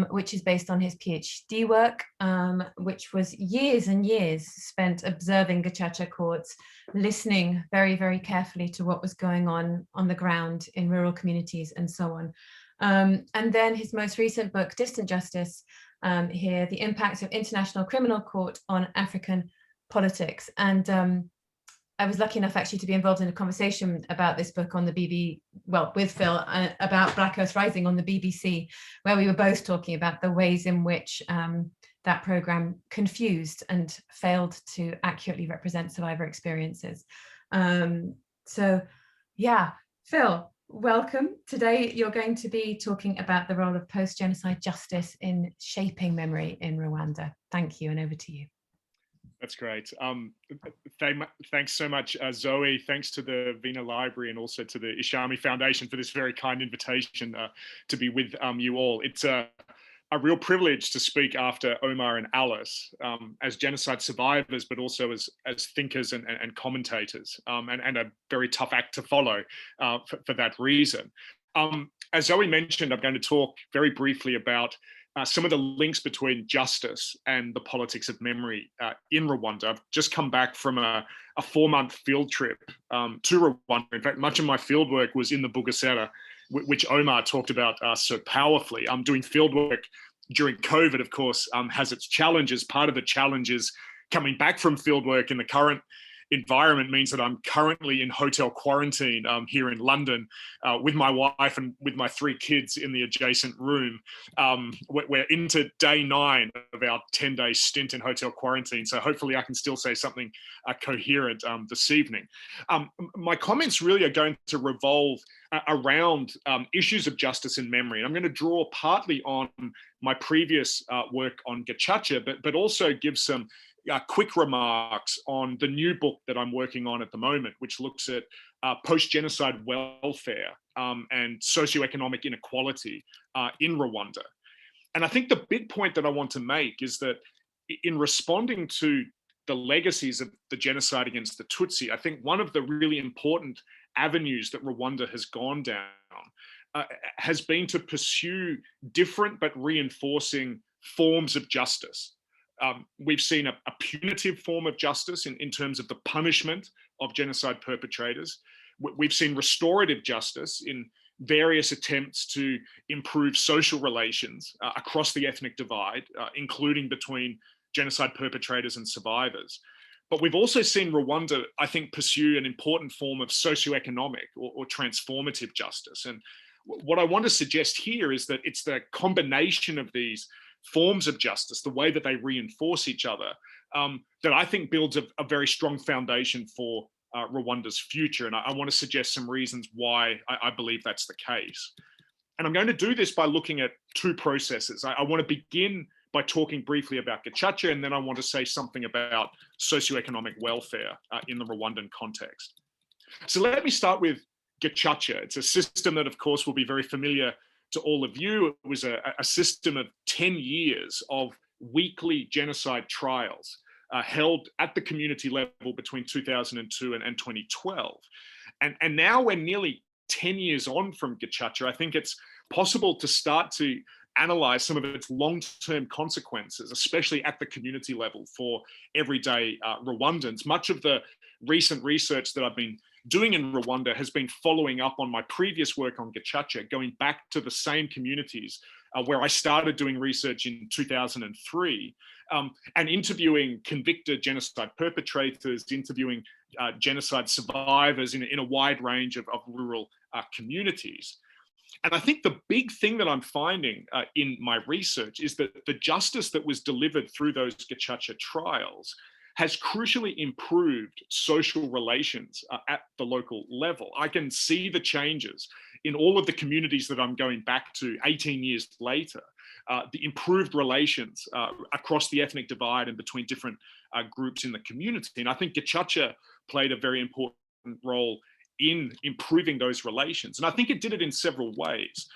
which is based on his PhD work, which was years and years spent observing Gacaca courts, listening very, very carefully to what was going on the ground in rural communities and so on. And then his most recent book, Distant Justice, here, The Impact of International Criminal Court on African Politics. And I was lucky enough actually to be involved in a conversation about this book on the with Phil, about Black Earth Rising on the BBC, where we were both talking about the ways in which that program confused and failed to accurately represent survivor experiences. So yeah, Phil, welcome. Today you're going to be talking about the role of post-genocide justice in shaping memory in Rwanda. Thank you, and over to you. That's great. Thanks so much, Zoe. Thanks to the Wiener Library and also to the Ishami Foundation for this very kind invitation to be with you all. It's a real privilege to speak after Omar and Alice as genocide survivors, but also as thinkers and commentators, and a very tough act to follow for that reason. As Zoe mentioned, I'm going to talk very briefly about some of the links between justice and the politics of memory in Rwanda. I've just come back from a 4-month field trip to Rwanda. In fact, much of my fieldwork was in the Bugesera, which Omar talked about so powerfully. I'm doing fieldwork during COVID, of course, has its challenges. Part of the challenge is coming back from fieldwork in the current environment means that I'm currently in hotel quarantine here in London with my wife and with my 3 kids in the adjacent room. We're into day 9 of our 10-day stint in hotel quarantine, so hopefully I can still say something coherent this evening. My comments really are going to revolve around issues of justice and memory. And I'm going to draw partly on my previous work on Gacaca, but also give some quick remarks on the new book that I'm working on at the moment, which looks at post-genocide welfare and socioeconomic inequality in Rwanda. And I think the big point that I want to make is that in responding to the legacies of the genocide against the Tutsi, I think one of the really important avenues that Rwanda has gone down has been to pursue different but reinforcing forms of justice. We've seen a punitive form of justice in terms of the punishment of genocide perpetrators. We've seen restorative justice in various attempts to improve social relations across the ethnic divide, including between genocide perpetrators and survivors. But we've also seen Rwanda, I think, pursue an important form of socioeconomic or transformative justice. And what I want to suggest here is that it's the combination of these forms of justice, the way that they reinforce each other, that I think builds a very strong foundation for Rwanda's future. And I want to suggest some reasons why I believe that's the case. And I'm going to do this by looking at 2 processes. I want to begin by talking briefly about Gacaca, and then I want to say something about socioeconomic welfare in the Rwandan context. So let me start with Gacaca. It's a system that, of course, will be very familiar to all of you. It was a system of 10 years of weekly genocide trials held at the community level between 2002 and 2012. And now we're nearly 10 years on from Gacaca. I think it's possible to start to analyze some of its long-term consequences, especially at the community level for everyday Rwandans. Much of the recent research that I've been doing in Rwanda has been following up on my previous work on Gacaca, going back to the same communities where I started doing research in 2003, and interviewing convicted genocide perpetrators, interviewing genocide survivors in a wide range of rural communities. And I think the big thing that I'm finding in my research is that the justice that was delivered through those Gacaca trials has crucially improved social relations at the local level. I can see the changes in all of the communities that I'm going back to 18 years later, the improved relations across the ethnic divide and between different groups in the community. And I think Gacaca played a very important role in improving those relations. And I think it did it in several ways.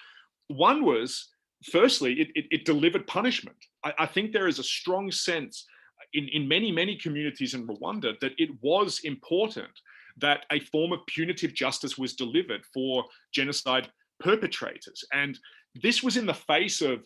One was, firstly, it delivered punishment. I think there is a strong sense in many communities in Rwanda that it was important that a form of punitive justice was delivered for genocide perpetrators. And this was in the face of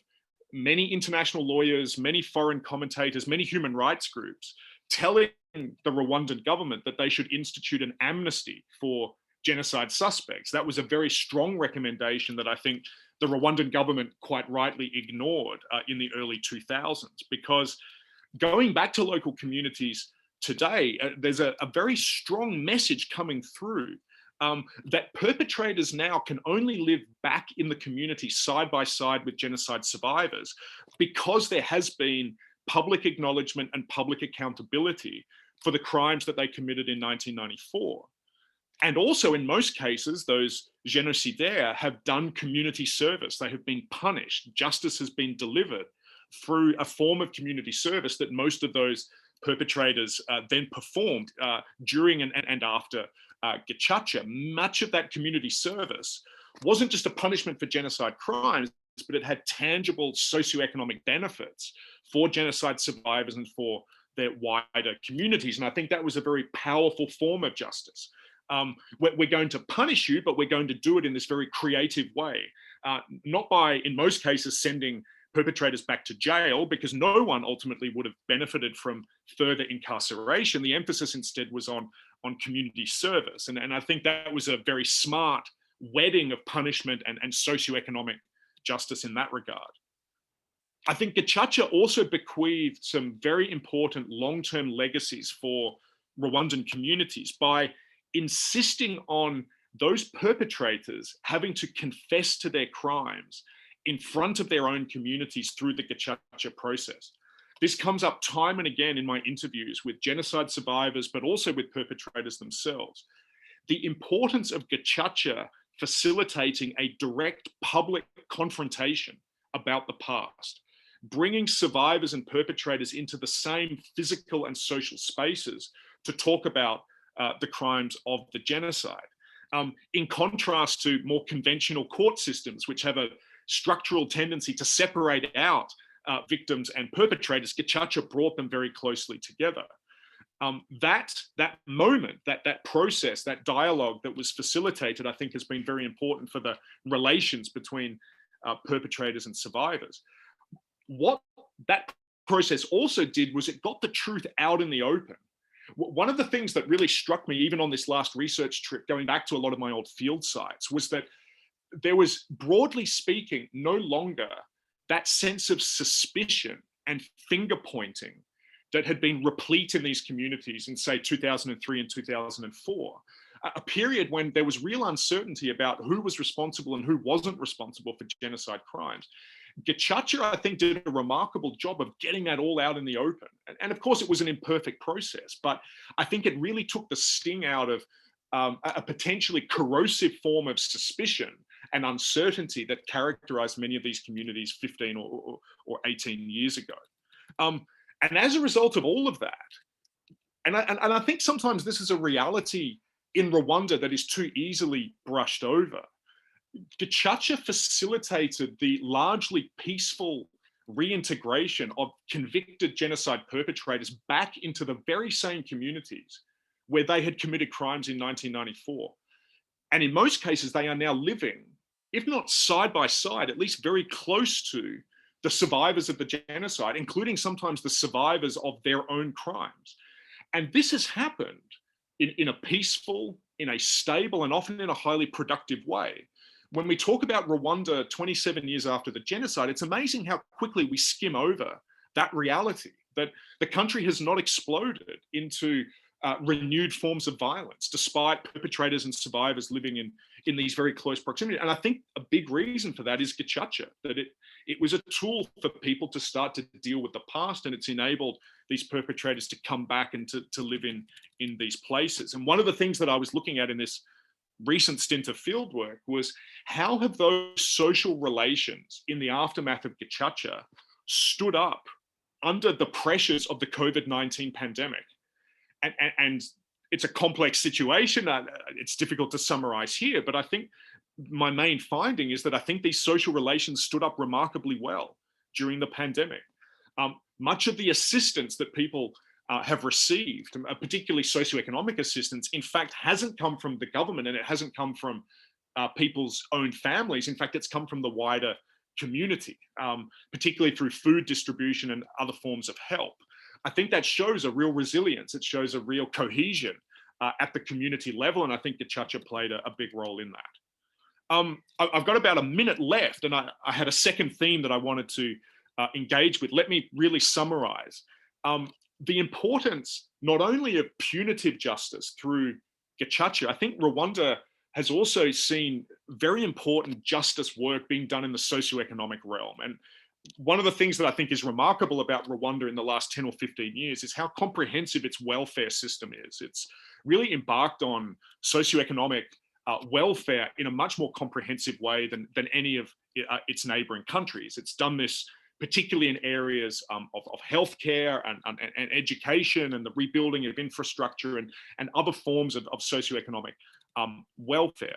many international lawyers, many foreign commentators, many human rights groups telling the Rwandan government that they should institute an amnesty for genocide suspects. That was a very strong recommendation that I think the Rwandan government quite rightly ignored in the early 2000s, because going back to local communities today, there's a very strong message coming through that perpetrators now can only live back in the community side by side with genocide survivors because there has been public acknowledgement and public accountability for the crimes that they committed in 1994. And also, in most cases, those génocidaires have done community service. They have been punished. Justice has been delivered through a form of community service that most of those perpetrators then performed during and after Gacaca. Much of that community service wasn't just a punishment for genocide crimes, but it had tangible socioeconomic benefits for genocide survivors and for their wider communities. And I think that was a very powerful form of justice. We're going to punish you, but we're going to do it in this very creative way, not by, in most cases, sending perpetrators back to jail, because no one ultimately would have benefited from further incarceration. The emphasis instead was on community service. And I think that was a very smart wedding of punishment and socioeconomic justice in that regard. I think Gacaca also bequeathed some very important long-term legacies for Rwandan communities by insisting on those perpetrators having to confess to their crimes in front of their own communities through the Gacaca process. This comes up time and again in my interviews with genocide survivors, but also with perpetrators themselves. The importance of Gacaca facilitating a direct public confrontation about the past, bringing survivors and perpetrators into the same physical and social spaces to talk about the crimes of the genocide. In contrast to more conventional court systems, which have a structural tendency to separate out victims and perpetrators, Gacaca brought them very closely together. That moment, that process, that dialogue that was facilitated, I think has been very important for the relations between perpetrators and survivors. What that process also did was it got the truth out in the open. One of the things that really struck me, even on this last research trip, going back to a lot of my old field sites, was that there was, broadly speaking, no longer that sense of suspicion and finger pointing that had been replete in these communities in, say, 2003 and 2004, a period when there was real uncertainty about who was responsible and who wasn't responsible for genocide crimes. Gacaca, I think, did a remarkable job of getting that all out in the open. And of course, it was an imperfect process, but I think it really took the sting out of a potentially corrosive form of suspicion and uncertainty that characterized many of these communities 15 or 18 years ago. And as a result of all of that, and I think sometimes this is a reality in Rwanda that is too easily brushed over, Gacaca facilitated the largely peaceful reintegration of convicted genocide perpetrators back into the very same communities where they had committed crimes in 1994. And in most cases, they are now living, if not side by side, at least very close to the survivors of the genocide, including sometimes the survivors of their own crimes. And this has happened in a peaceful, in a stable, and often in a highly productive way. When we talk about Rwanda 27 years after the genocide, it's amazing how quickly we skim over that reality, that the country has not exploded into renewed forms of violence, despite perpetrators and survivors living in these very close proximity. And I think a big reason for that is Gacaca, that it was a tool for people to start to deal with the past, and it's enabled these perpetrators to come back and to live in these places. And one of the things that I was looking at in this recent stint of fieldwork was, how have those social relations in the aftermath of Gacaca stood up under the pressures of the COVID-19 pandemic? And it's a complex situation. It's difficult to summarize here, but I think my main finding is that I think these social relations stood up remarkably well during the pandemic. Much of the assistance that people have received, particularly socioeconomic assistance, in fact, hasn't come from the government, and it hasn't come from people's own families. In fact, it's come from the wider community, particularly through food distribution and other forms of help. I think that shows a real resilience. It shows a real cohesion at the community level, and I think Gacaca played a big role in that. I've got about a minute left, and I had a second theme that I wanted to engage with. Let me really summarize. The importance not only of punitive justice through Gacaca, I think Rwanda has also seen very important justice work being done in the socioeconomic realm. And one of the things that I think is remarkable about Rwanda in the last 10 or 15 years is how comprehensive its welfare system is. It's really embarked on socioeconomic welfare in a much more comprehensive way than any of its neighboring countries. It's done this particularly in areas of healthcare and education and the rebuilding of infrastructure and other forms of socioeconomic welfare.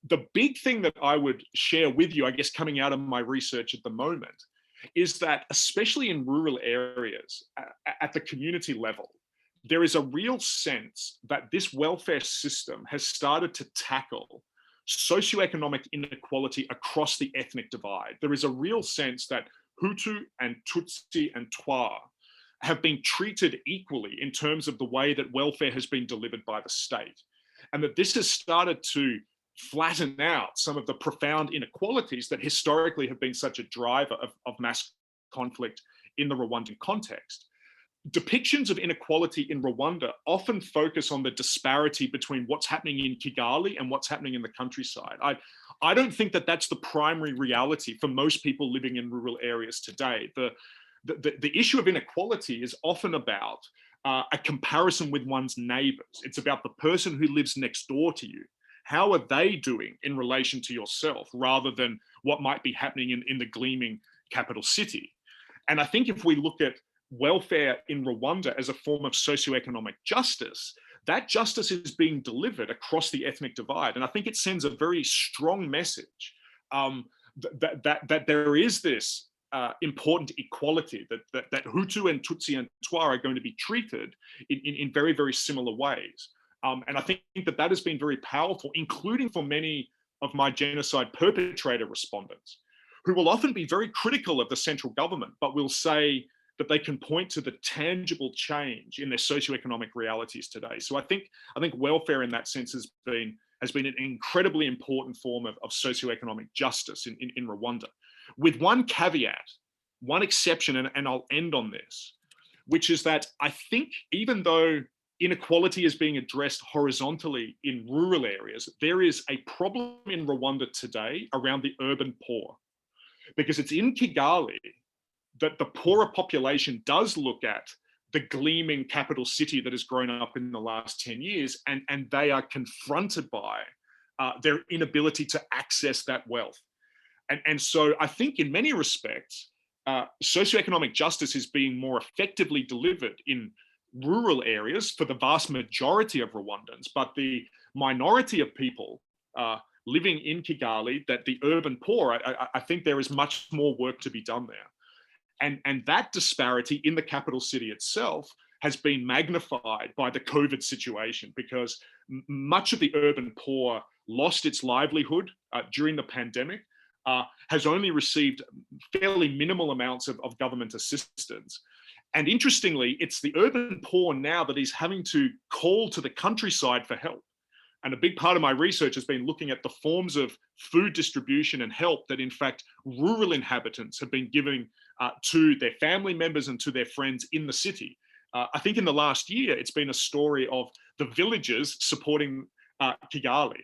The big thing that I would share with you, I guess, coming out of my research at the moment, is that especially in rural areas at the community level, there is a real sense that this welfare system has started to tackle socioeconomic inequality across the ethnic divide. There is a real sense that Hutu and Tutsi and Twa have been treated equally in terms of the way that welfare has been delivered by the state. And that this has started to flatten out some of the profound inequalities that historically have been such a driver of mass conflict in the Rwandan context. Depictions of inequality in Rwanda often focus on the disparity between what's happening in Kigali and what's happening in the countryside. I don't think that that's the primary reality for most people living in rural areas today. The issue of inequality is often about a comparison with one's neighbors. It's about the person who lives next door to you. How are they doing in relation to yourself, rather than what might be happening in the gleaming capital city? And I think if we look at welfare in Rwanda as a form of socioeconomic justice, that justice is being delivered across the ethnic divide. And I think it sends a very strong message that there is this important equality, that Hutu and Tutsi and Twa are going to be treated in very, very similar ways. And I think that has been very powerful, including for many of my genocide perpetrator respondents, who will often be very critical of the central government, but will say that they can point to the tangible change in their socioeconomic realities today. So I think welfare in that sense has been an incredibly important form of socioeconomic justice in Rwanda, with one caveat, one exception, and I'll end on this, which is that I think even though inequality is being addressed horizontally in rural areas, there is a problem in Rwanda today around the urban poor, because it's in Kigali that the poorer population does look at the gleaming capital city that has grown up in the last 10 years, and they are confronted by their inability to access that wealth. And so I think in many respects, socioeconomic justice is being more effectively delivered in rural areas for the vast majority of Rwandans, but the minority of people living in Kigali, that the urban poor, I think there is much more work to be done there. And that disparity in the capital city itself has been magnified by the COVID situation, because much of the urban poor lost its livelihood during the pandemic, has only received fairly minimal amounts of government assistance. And interestingly, it's the urban poor now that is having to call to the countryside for help. And a big part of my research has been looking at the forms of food distribution and help that, in fact, rural inhabitants have been giving to their family members and to their friends in the city. I think in the last year, it's been a story of the villages supporting Kigali.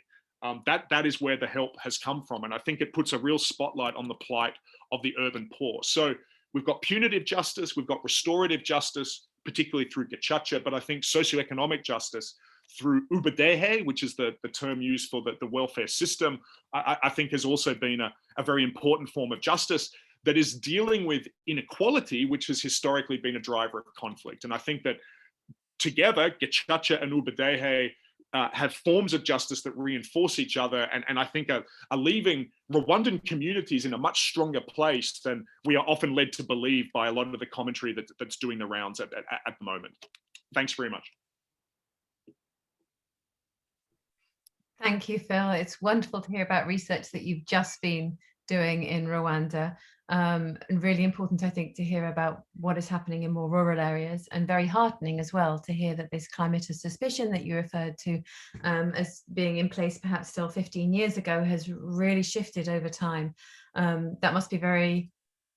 That is where the help has come from. And I think it puts a real spotlight on the plight of the urban poor. So we've got punitive justice, we've got restorative justice, particularly through Gacaca, but I think socioeconomic justice through ubudehe, which is the term used for the welfare system, I think has also been a very important form of justice that is dealing with inequality, which has historically been a driver of conflict. And I think that together, Gacaca and ubudehe have forms of justice that reinforce each other, and I think are leaving Rwandan communities in a much stronger place than we are often led to believe by a lot of the commentary that's doing the rounds at the moment. Thanks very much. Thank you, Phil. It's wonderful to hear about research that you've just been doing in Rwanda. And really important, I think, to hear about what is happening in more rural areas, and very heartening as well to hear that this climate of suspicion that you referred to as being in place perhaps still 15 years ago has really shifted over time. That must be very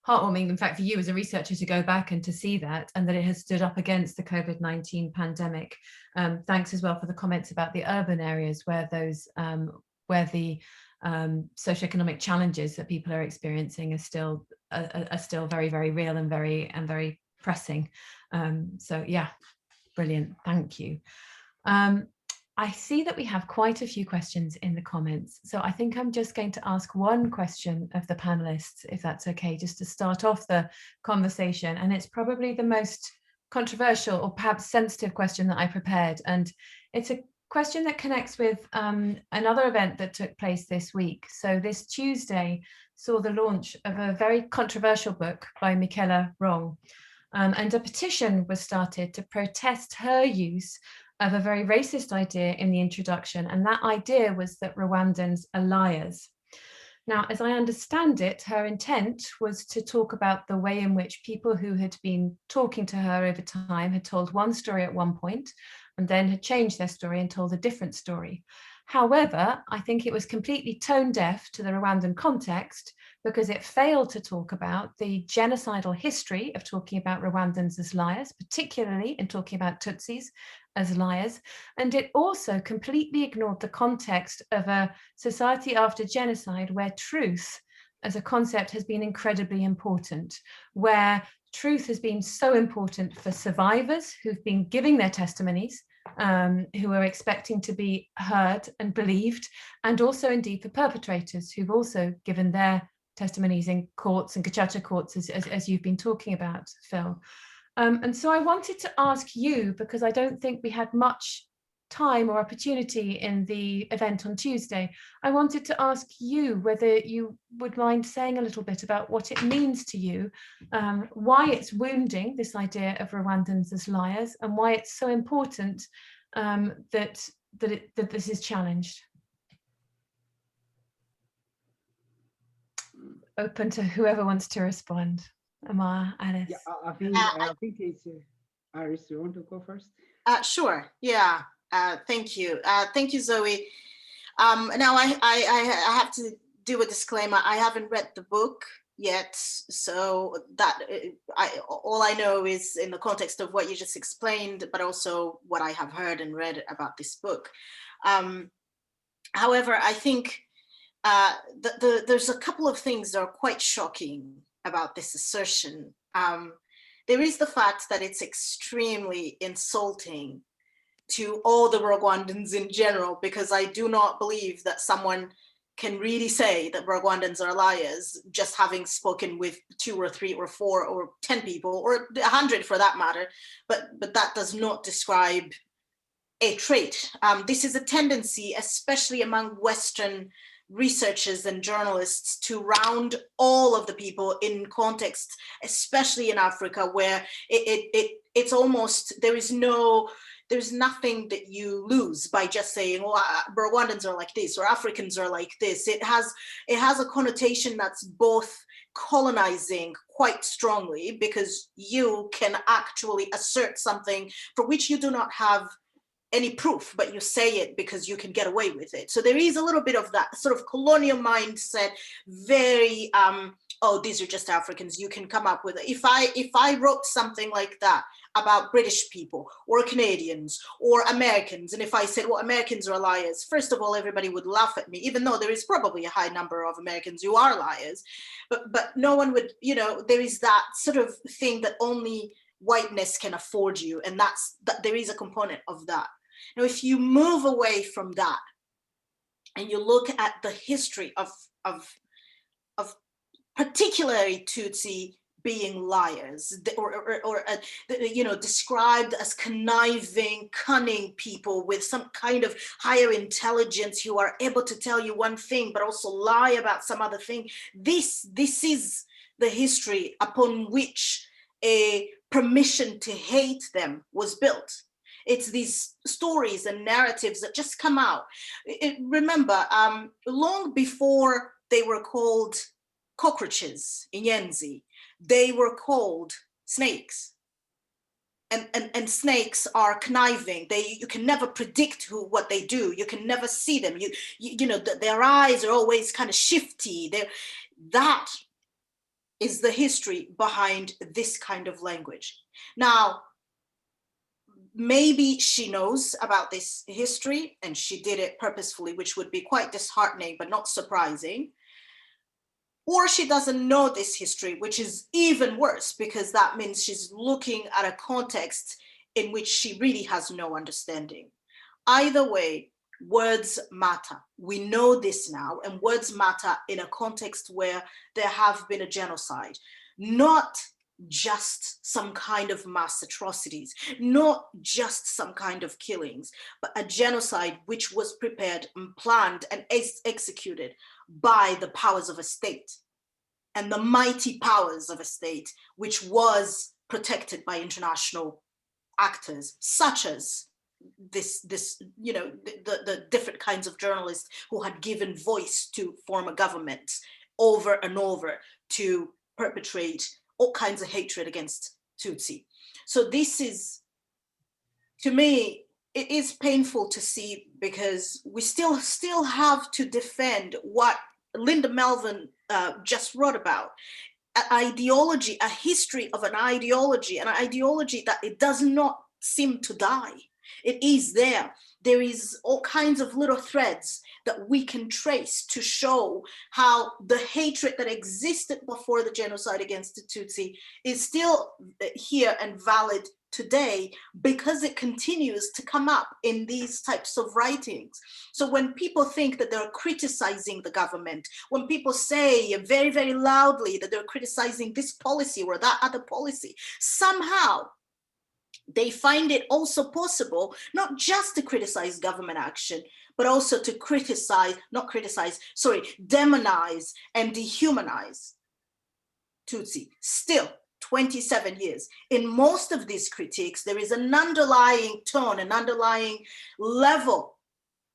heartwarming, in fact, for you as a researcher to go back and to see that, and that it has stood up against the COVID-19 pandemic. Thanks as well for the comments about the urban areas where those where the socioeconomic challenges that people are experiencing are still very, very real and very pressing. So yeah, brilliant. Thank you. I see that we have quite a few questions in the comments, so I think I'm just going to ask one question of the panelists, if that's okay, just to start off the conversation. And it's probably the most controversial or perhaps sensitive question that I prepared, and it's a question that connects with another event that took place this week. So this Tuesday saw the launch of a very controversial book by Michaela Wrong, and a petition was started to protest her use of a very racist idea in the introduction, and that idea was that Rwandans are liars. Now, as I understand it, her intent was to talk about the way in which people who had been talking to her over time had told one story at one point and then had changed their story and told a different story. However, I think it was completely tone deaf to the Rwandan context because it failed to talk about the genocidal history of talking about Rwandans as liars, particularly in talking about Tutsis as liars. And it also completely ignored the context of a society after genocide where truth as a concept has been incredibly important, where truth has been so important for survivors who've been giving their testimonies, who are expecting to be heard and believed, and also indeed for perpetrators who've also given their testimonies in courts and Gacaca courts, as you've been talking about, Phil. And so I wanted to ask you, because I don't think we had much time or opportunity in the event on Tuesday, I wanted to ask you whether you would mind saying a little bit about what it means to you, why it's wounding, this idea of Rwandans as liars, and why it's so important that this is challenged. Open to whoever wants to respond. Amar, Alice. Yeah, I think it's Iris. You want to go first? Sure. Yeah. Thank you. Thank you, Zoe. Now I have to do a disclaimer. I haven't read the book yet, so that all I know is in the context of what you just explained, but also what I have heard and read about this book. However, I think there's a couple of things that are quite shocking about this assertion. There is the fact that it's extremely insulting to all the Rwandans in general, because I do not believe that someone can really say that Rwandans are liars just having spoken with 2 or 3 or 4 or 10 people, or 100 for that matter, but that does not describe a trait. This is a tendency, especially among Western researchers and journalists, to round all of the people in context, especially in Africa, where it's almost, there's nothing that you lose by just saying, well, Rwandans are like this or Africans are like this. It has a connotation that's both colonizing quite strongly, because you can actually assert something for which you do not have any proof, but you say it because you can get away with it. So there is a little bit of that sort of colonial mindset, very, oh, these are just Africans, you can come up with it. If I wrote something like that about British people or Canadians or Americans, and if I said, well, Americans are liars, first of all, everybody would laugh at me, even though there is probably a high number of Americans who are liars, but no one would, there is that sort of thing that only whiteness can afford you, and there is a component of that. Now, if you move away from that and you look at the history of particularly Tutsi being liars, or described as conniving, cunning people with some kind of higher intelligence who are able to tell you one thing but also lie about some other thing. This is the history upon which a permission to hate them was built. It's these stories and narratives that just come out. Remember, long before they were called cockroaches, inyenzi, they were called snakes. And snakes are conniving. You can never predict what they do. You can never see them. Their eyes are always kind of shifty. That is the history behind this kind of language. Now, maybe she knows about this history and she did it purposefully, which would be quite disheartening, but not surprising. Or she doesn't know this history, which is even worse, because that means she's looking at a context in which she really has no understanding. Either way, words matter. We know this now, and words matter in a context where there have been a genocide, not just some kind of mass atrocities, not just some kind of killings, but a genocide which was prepared and planned and executed by the powers of a state, and the mighty powers of a state, which was protected by international actors, such as the different kinds of journalists who had given voice to former governments over and over to perpetrate all kinds of hatred against Tutsi. So this is, to me, it is painful to see, because we still have to defend what Linda Melvin just wrote about, an ideology, a history of an ideology that it does not seem to die. It is there. There is all kinds of little threads that we can trace to show how the hatred that existed before the genocide against the Tutsi is still here and valid today, because it continues to come up in these types of writings. So when people think that they're criticizing the government, when people say very, very loudly that they're criticizing this policy or that other policy, somehow they find it also possible not just to criticize government action, but also to demonize and dehumanize Tutsi. Still, 27 years. In most of these critiques, there is an underlying tone, an underlying level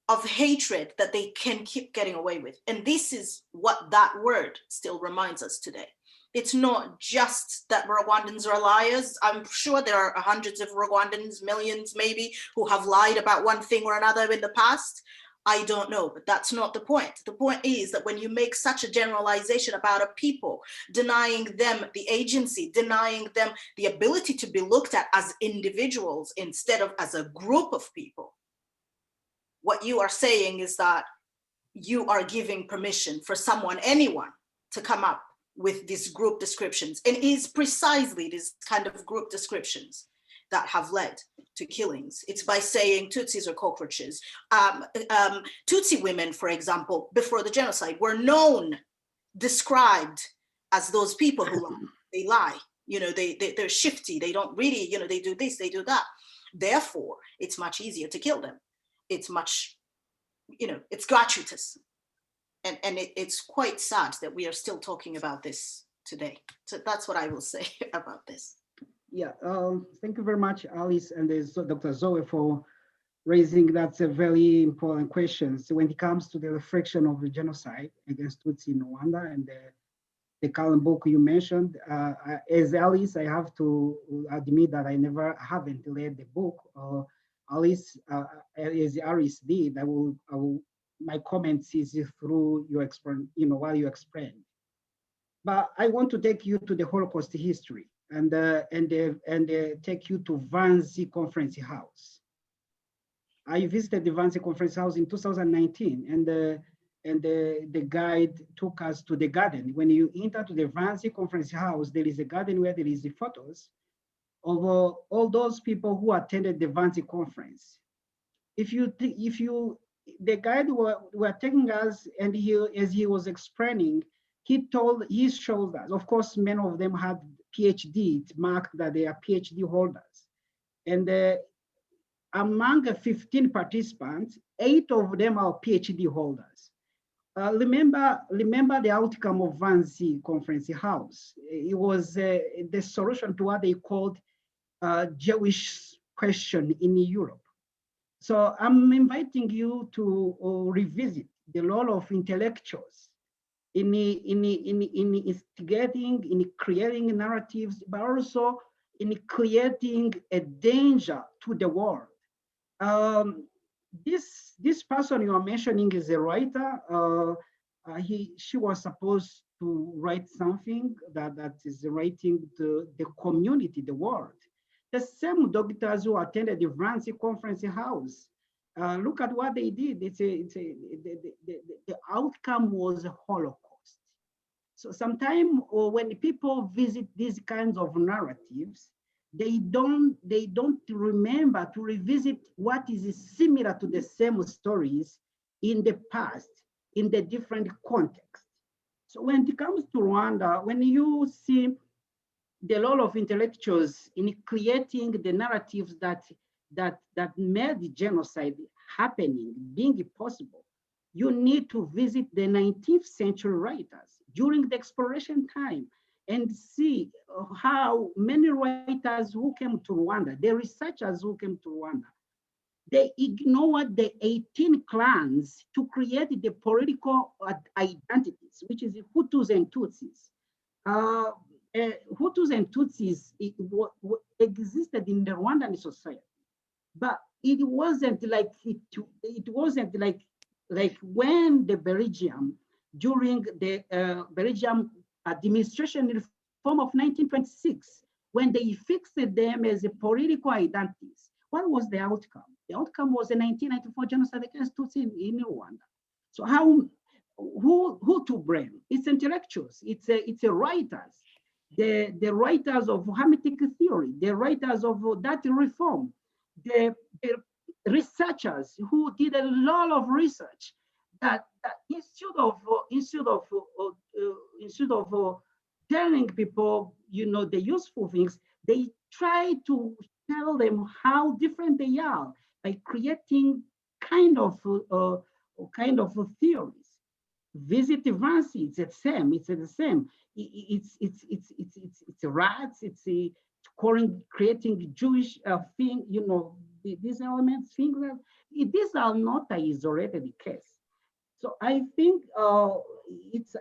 of hatred that they can keep getting away with. And this is what that word still reminds us today. It's not just that Rwandans are liars. I'm sure there are hundreds of Rwandans, millions maybe, who have lied about one thing or another in the past. I don't know, but that's not the point. The point is that when you make such a generalization about a people, denying them the agency, denying them the ability to be looked at as individuals instead of as a group of people, what you are saying is that you are giving permission for someone, anyone, to come up with these group descriptions. And it is precisely these kind of group descriptions that have led to killings. It's by saying Tutsis are cockroaches. Tutsi women, for example, before the genocide were described as those people who they lie. They're shifty. They don't really, they do this, they do that. Therefore, it's much easier to kill them. It's much, it's gratuitous. And it's quite sad that we are still talking about this today. So that's what I will say about this. Yeah, thank you very much, Alice and Dr. Zoe, for raising that very important questions when it comes to the reflection of the genocide against Tutsi in Rwanda and the current book you mentioned. As Alice, I have to admit that I haven't read the book. Alice, as Alice did, my comments is through your what you explained. But I want to take you to the Holocaust history and take you to Wannsee Conference House. I visited the Wannsee Conference House in 2019, and the guide took us to the garden. When you enter to the Wannsee Conference House, there is a garden where there is the photos of all those people who attended the Wannsee Conference. the guide were taking us, and as he was explaining, he showed us, of course, many of them had PhD, it marked that they are PhD holders. And among 15 participants, 8 of them are PhD holders. Remember the outcome of Wannsee Conference House. It was the solution to what they called Jewish question in Europe. So I'm inviting you to revisit the role of intellectuals in instigating, in creating narratives, but also in creating a danger to the world. This person you are mentioning is a writer. She was supposed to write something that is writing the community, the world. The same doctors who attended the Wannsee Conference House, look at what they did. The outcome was a Holocaust. So sometimes when people visit these kinds of narratives, they don't remember to revisit what is similar to the same stories in the past, in the different contexts. So when it comes to Rwanda, when you see the role of intellectuals in creating the narratives that made the genocide happening, being possible, you need to visit the 19th century writers during the exploration time and see how many writers who came to Rwanda, the researchers who came to Rwanda, they ignored the 18 clans to create the political identities, which is the Hutus and Tutsis. Hutus and Tutsis existed in the Rwandan society, but it wasn't like when the Belgium, during the Belgium administration reform of 1926, when they fixed them as a political identities. What was the outcome? The outcome was a 1994 genocide against Tutsi in Rwanda. So who to blame? It's intellectuals, it's a writers, the writers of Hamitic theory, the writers of that reform, the researchers who did a lot of research that instead of telling people, the useful things, they try to tell them how different they are by creating kind of theories. Visit Wannsee, it's the same. It's the same. It's rats. It's creating Jewish thing. These elements. Things that these are not an isolated case. So I think now it's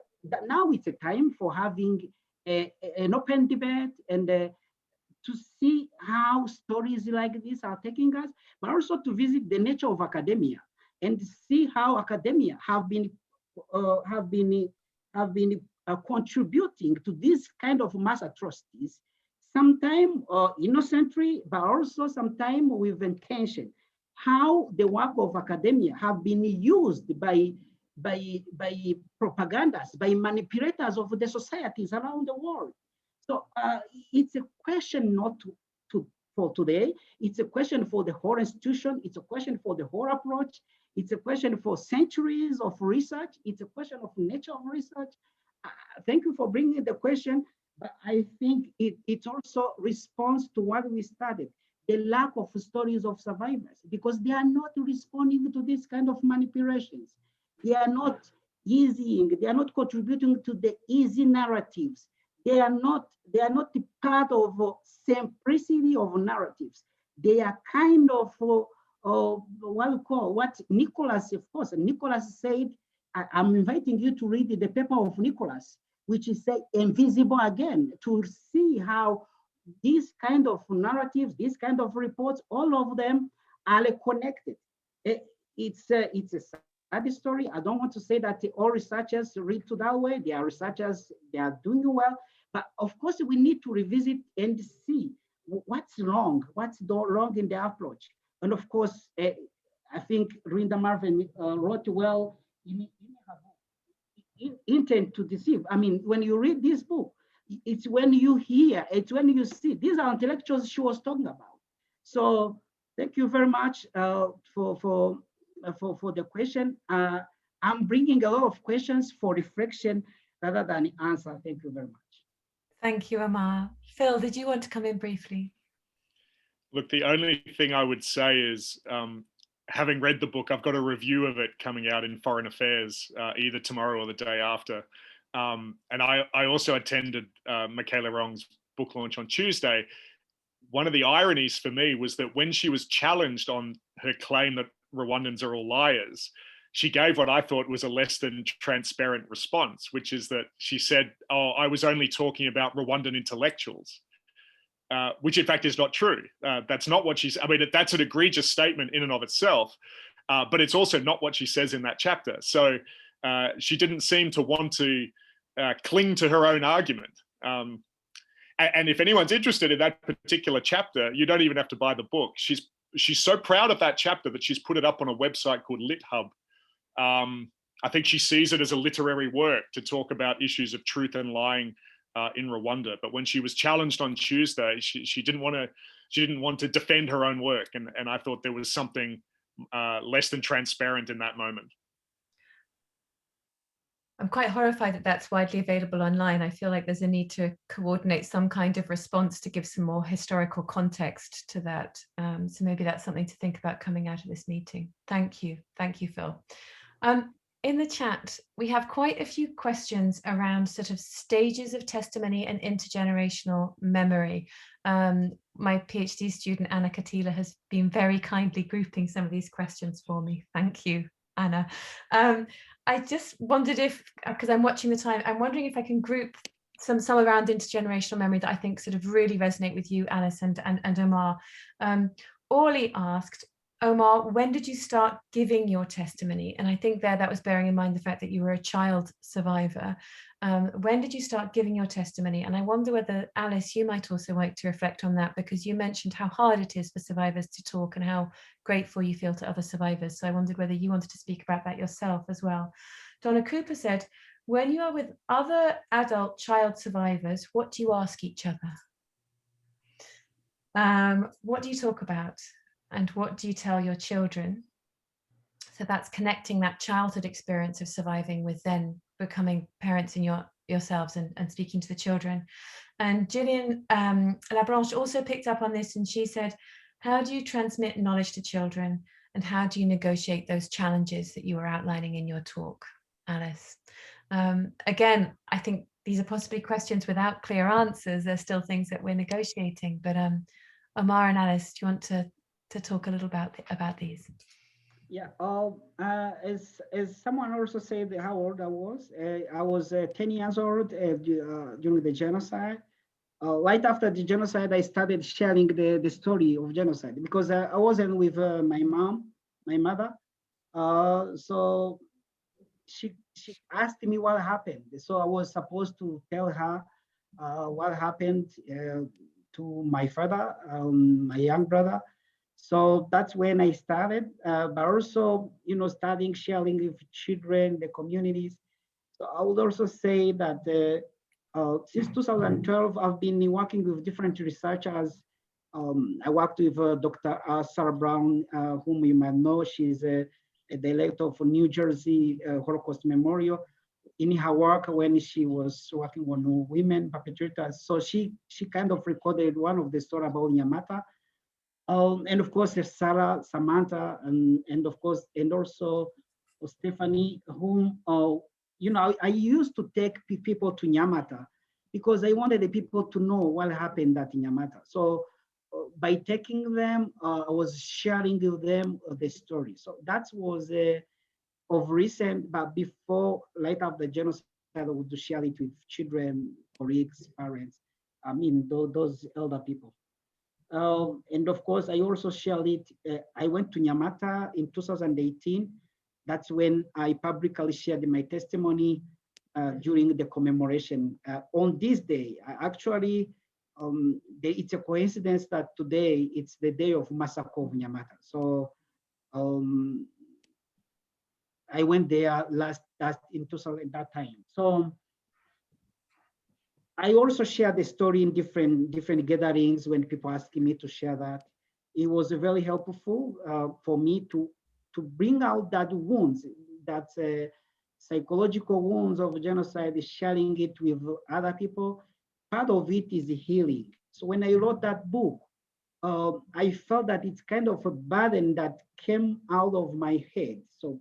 a time for having an open debate and to see how stories like this are taking us, but also to visit the nature of academia and see how academia have been contributing to this kind of mass atrocities, sometimes innocently, but also sometimes with intention. How the work of academia have been used by propagandists, by manipulators of the societies around the world. So it's a question not for today. It's a question for the whole institution. It's a question for the whole approach. It's a question for centuries of research. It's a question of nature of research. Thank you for bringing the question, but I think it also responds to what we studied, the lack of stories of survivors, because they are not responding to this kind of manipulations. They are not they are not contributing to the easy narratives. They are not part of simplicity of narratives. They are kind of what Nicholas, of course, Nicholas said, I'm inviting you to read the paper of Nicholas, which is invisible again, to see how these kind of narratives, these kind of reports, all of them are connected. It's a sad story. I don't want to say that all researchers read to that way. They are researchers, they are doing well, but of course we need to revisit and see what's wrong in the approach. And of course, I think Rwanda Marvin wrote well in Intent to Deceive. I mean, when you read this book, it's when you hear, it's when you see. These are intellectuals she was talking about. So Thank you very much for the question. I'm bringing a lot of questions for reflection rather than answer. Thank you very much. Thank you, Omar. Phil, did you want to come in briefly? Look, the only thing I would say is, having read the book, I've got a review of it coming out in Foreign Affairs either tomorrow or the day after. And I also attended Michaela Wrong's book launch on Tuesday. One of the ironies for me was that when she was challenged on her claim that Rwandans are all liars, she gave what I thought was a less than transparent response, which is that she said, "Oh, I was only talking about Rwandan intellectuals," which in fact is not true. That's not what she's, I mean, that's an egregious statement in and of itself, but it's also not what she says in that chapter. So she didn't seem to want to cling to her own argument. And if anyone's interested in that particular chapter, you don't even have to buy the book. She's so proud of that chapter that she's put it up on a website called LitHub. I think she sees it as a literary work to talk about issues of truth and lying in Rwanda. But when she was challenged on Tuesday, she didn't want to defend her own work, and I thought there was something less than transparent in that moment. I'm quite horrified that that's widely available online. I feel like there's a need to coordinate some kind of response to give some more historical context to that. So maybe that's something to think about coming out of this meeting. Thank you, Phil. In the chat, we have quite a few questions around sort of stages of testimony and intergenerational memory. My PhD student, Anna Katila, has been very kindly grouping some of these questions for me. Thank you, Anna. I just wondered if, because I'm watching the time, I'm wondering if I can group some around intergenerational memory that I think sort of really resonate with you, Alice and Omar. Orly asked, Omar, when did you start giving your testimony? And I think that was bearing in mind the fact that you were a child survivor. When did you start giving your testimony? And I wonder whether, Alice, you might also like to reflect on that, because you mentioned how hard it is for survivors to talk and how grateful you feel to other survivors. So I wondered whether you wanted to speak about that yourself as well. Donna Cooper said, when you are with other adult child survivors, what do you ask each other? What do you talk about? And what do you tell your children? So that's connecting that childhood experience of surviving with then becoming parents in yourselves and speaking to the children. And Gillian Labranche also picked up on this, and she said, how do you transmit knowledge to children, and how do you negotiate those challenges that you were outlining in your talk, Alice? Again, I think these are possibly questions without clear answers. There's still things that we're negotiating, but Omar and Alice, do you want to talk a little about these? Yeah, as someone also said how old I was 10 years old during the genocide. Right after the genocide, I started sharing the story of genocide, because I wasn't with my mother. So she asked me what happened. So I was supposed to tell her what happened to my father, my young brother. So that's when I started, but also, studying, sharing with children, the communities. So I would also say that since 2012, I've been working with different researchers. I worked with Dr. Sarah Brown, whom you might know. She's a director of New Jersey Holocaust Memorial. In her work, when she was working on women perpetrators, so she kind of recorded one of the stories about Nyamata. And of course, there's Sarah, Samantha, and of course, and also Stephanie, whom, I used to take people to Nyamata because I wanted the people to know what happened at Nyamata. So by taking them, I was sharing with them the story. So that was of recent, but before, right after the genocide, I would share it with children, colleagues, parents, those elder people. And of course, I also shared it. I went to Nyamata in 2018. That's when I publicly shared my testimony during the commemoration. On this day, it's a coincidence that today it's the day of massacre of Nyamata. So I went there last in 2000 at that time. So I also share the story in different gatherings when people ask me to share that. it was very helpful for me to bring out that wounds, that psychological wounds of genocide, sharing it with other people. Part of it is healing. So when I wrote that book, I felt that it's kind of a burden that came out of my head. So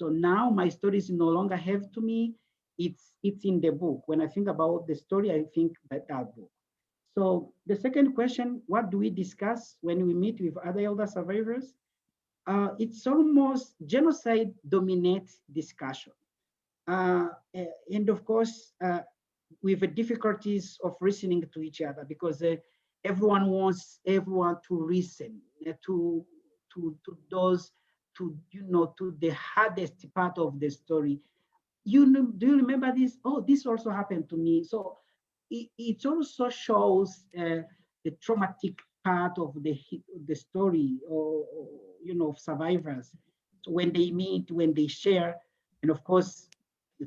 now my stories no longer have to me. It's in the book. When I think about the story, I think that book. So the second question, what do we discuss when we meet with other elder survivors? It's almost genocide dominates discussion. And of course, with the difficulties of listening to each other, because everyone wants everyone to listen to those, to the hardest part of the story. Do you remember this? Oh, this also happened to me. So it also shows the traumatic part of the story, or of survivors. So when they meet, when they share, and of course,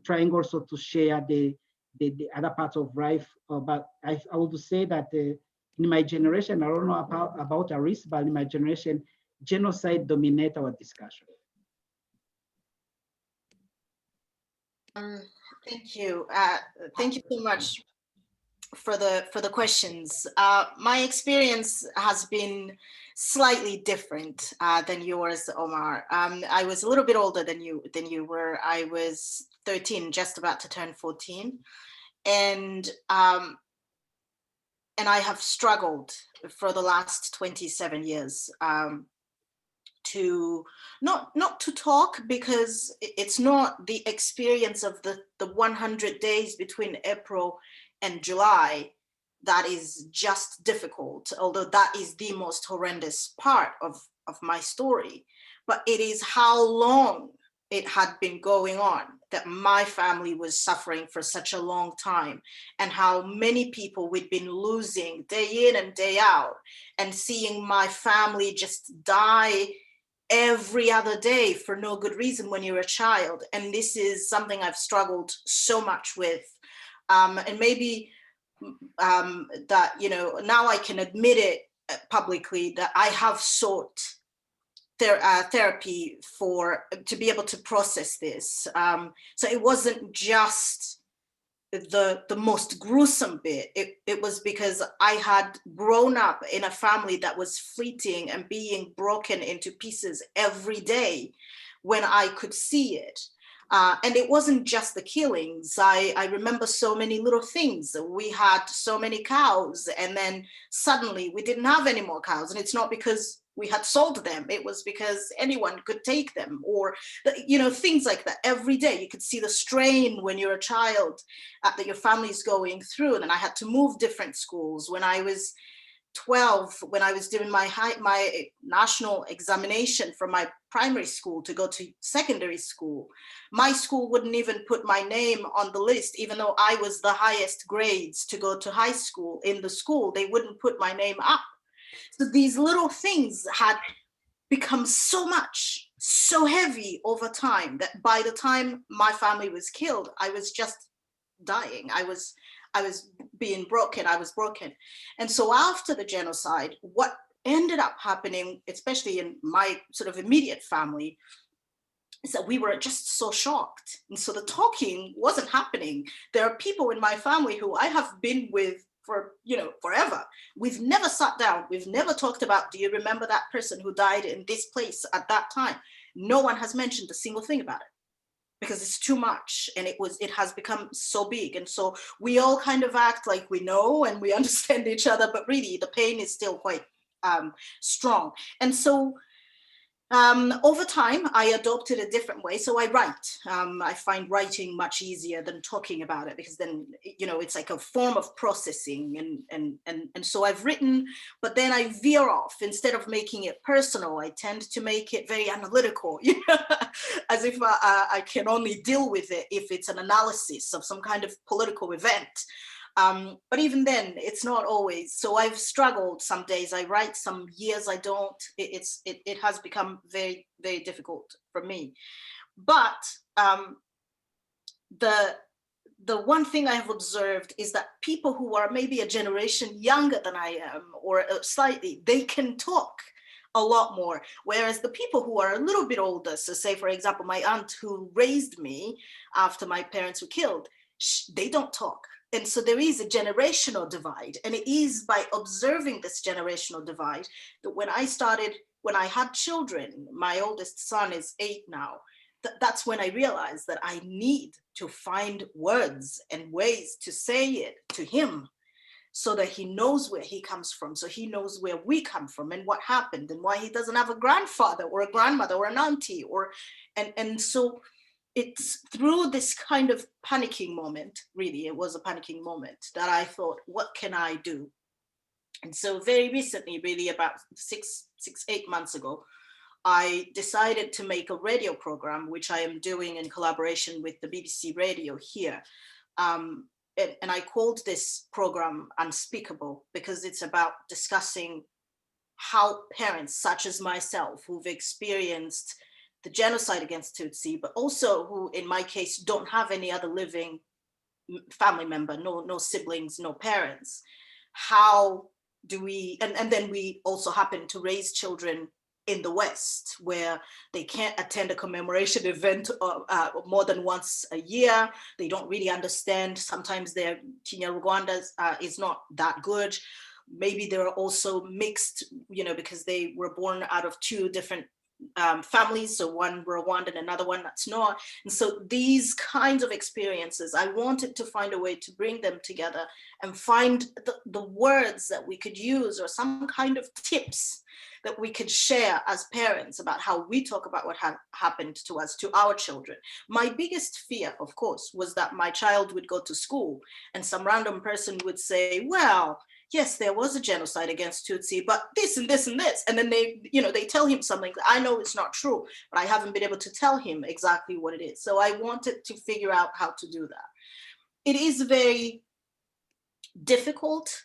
trying also to share the other parts of life. But I would say that in my generation, I don't know about Aris, but in my generation, genocide dominates our discussion. Thank you. Thank you so much for the questions. My experience has been slightly different than yours, Omar. I was a little bit older than you were. I was 13, just about to turn 14, and I have struggled for the last 27 years to not to talk, because it's not the experience of the 100 days between April and July that is just difficult, although that is the most horrendous part of my story, but it is how long it had been going on, that my family was suffering for such a long time, and how many people we'd been losing day in and day out, and seeing my family just die every other day for no good reason when you're a child. And this is something I've struggled so much with. And maybe that, now I can admit it publicly, that I have sought therapy to be able to process this. So it wasn't just the most gruesome bit. It was because I had grown up in a family that was fleeting and being broken into pieces every day when I could see it. And it wasn't just the killings. I remember so many little things. We had so many cows, and then suddenly we didn't have any more cows. And it's not because we had sold them, it was because anyone could take them, or things like that. Every day you could see the strain when you're a child that your family's going through. And then I had to move different schools. When I was 12, when I was doing my national examination from my primary school to go to secondary school, my school wouldn't even put my name on the list, even though I was the highest grades to go to high school in the school. They wouldn't put my name up. So these little things had become so heavy over time, that by the time my family was killed, I was just dying. I was being broken. I was broken. And so after the genocide, what ended up happening, especially in my sort of immediate family, is that we were just so shocked. And so the talking wasn't happening. There are people in my family who I have been with for forever. We've never sat down. We've never talked about, do you remember that person who died in this place at that time? No one has mentioned a single thing about it, because it's too much, and it has become so big. And so we all kind of act like we know and we understand each other, but really the pain is still quite strong. And so over time, I adopted a different way. So I write. I find writing much easier than talking about it, because then, it's like a form of processing. And so I've written, but then I veer off. Instead of making it personal, I tend to make it very analytical, as if I can only deal with it if it's an analysis of some kind of political event. But even then, it's not always. So I've struggled. Some days I write, some years I don't. It has become very, very difficult for me. But the one thing I have observed is that people who are maybe a generation younger than I am, or slightly, they can talk. a lot more. Whereas the people who are a little bit older, so say, for example, my aunt who raised me after my parents were killed, they don't talk. And so there is a generational divide. And it is by observing this generational divide that when I had children, my oldest son is 8 now, that's when I realized that I need to find words and ways to say it to him, so that he knows where he comes from, so he knows where we come from and what happened and why he doesn't have a grandfather or a grandmother or an auntie, and so it's through this kind of panicking moment, really, it was a panicking moment, that I thought, what can I do? And so very recently, really about 8 months ago, I decided to make a radio program, which I am doing in collaboration with the BBC Radio here. And I called this program Unspeakable, because it's about discussing how parents such as myself, who've experienced the genocide against Tutsi, but also who, in my case, don't have any other living family member, no siblings, no parents. How do we, and then we also happen to raise children in the West, where they can't attend a commemoration event more than once a year. They don't really understand. Sometimes their Kinyarwanda is not that good. Maybe they're also mixed, because they were born out of 2 different families, so one Rwanda and another one that's not. And so these kinds of experiences, I wanted to find a way to bring them together and find the words that we could use, or some kind of tips that we could share as parents about how we talk about what happened to us, to our children. My biggest fear, of course, was that my child would go to school and some random person would say, well, yes, there was a genocide against Tutsi, but this and this and this. And then they tell him something that I know it's not true, but I haven't been able to tell him exactly what it is. So I wanted to figure out how to do that. It is very difficult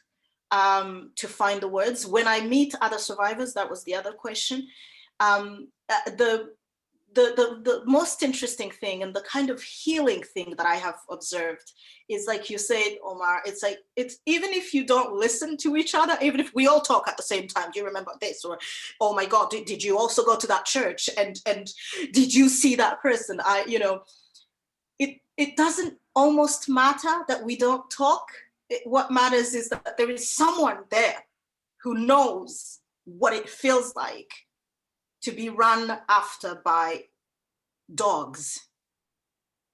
to find the words. When I meet other survivors, that was the other question. The most interesting thing and the kind of healing thing that I have observed is, like you said, Omar, it's even if you don't listen to each other, even if we all talk at the same time, do you remember this? Or, oh my God, did you also go to that church? And did you see that person? It doesn't almost matter that we don't talk. What matters is that there is someone there who knows what it feels like to be run after by dogs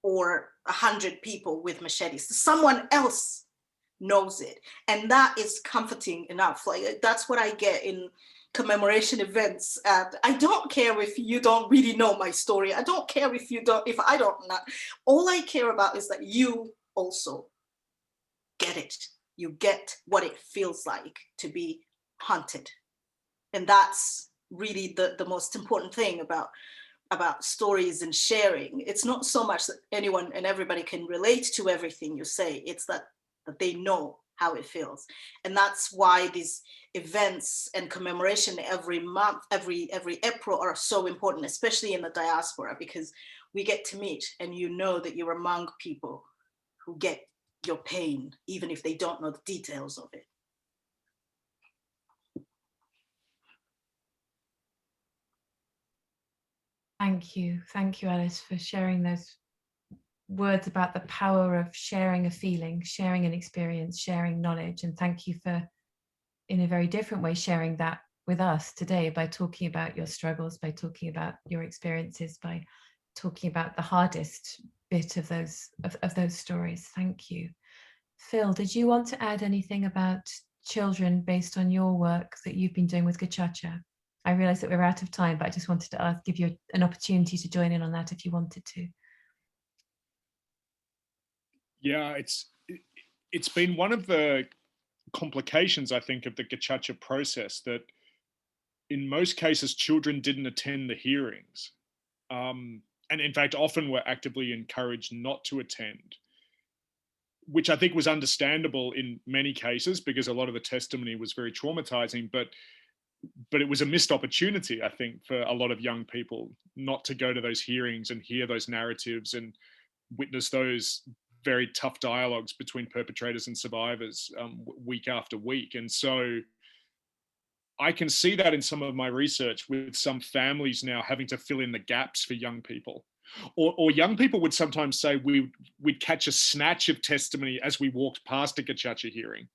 or 100 people with machetes. Someone else knows it. And that is comforting enough. Like, that's what I get in commemoration events. I don't care if you don't really know my story. I don't care if I don't know. All I care about is that you also get it. You get what it feels like to be hunted. And that's really the most important thing about stories and sharing. It's not so much that anyone and everybody can relate to everything you say, it's that they know how it feels. And that's why these events and commemoration every month, every April are so important, especially in the diaspora, because we get to meet and you know that you're among people who get your pain, even if they don't know the details of it. Thank you, Alice, for sharing those words about the power of sharing a feeling, sharing an experience, sharing knowledge. And thank you for, in a very different way, sharing that with us today by talking about your struggles, by talking about your experiences, by talking about the hardest bit of those stories. Thank you. Phil, did you want to add anything about children based on your work that you've been doing with Gacaca? I realize that we're out of time, but I just wanted to give you an opportunity to join in on that if you wanted to. Yeah, it's been one of the complications, I think, of the Gacaca process, that in most cases children didn't attend the hearings, and in fact often were actively encouraged not to attend, which I think was understandable in many cases because a lot of the testimony was very traumatizing, but it was a missed opportunity, I think, for a lot of young people not to go to those hearings and hear those narratives and witness those very tough dialogues between perpetrators and survivors week after week. And so I can see that in some of my research with some families now having to fill in the gaps for young people. Or young people would sometimes say we'd catch a snatch of testimony as we walked past a gacaca hearing.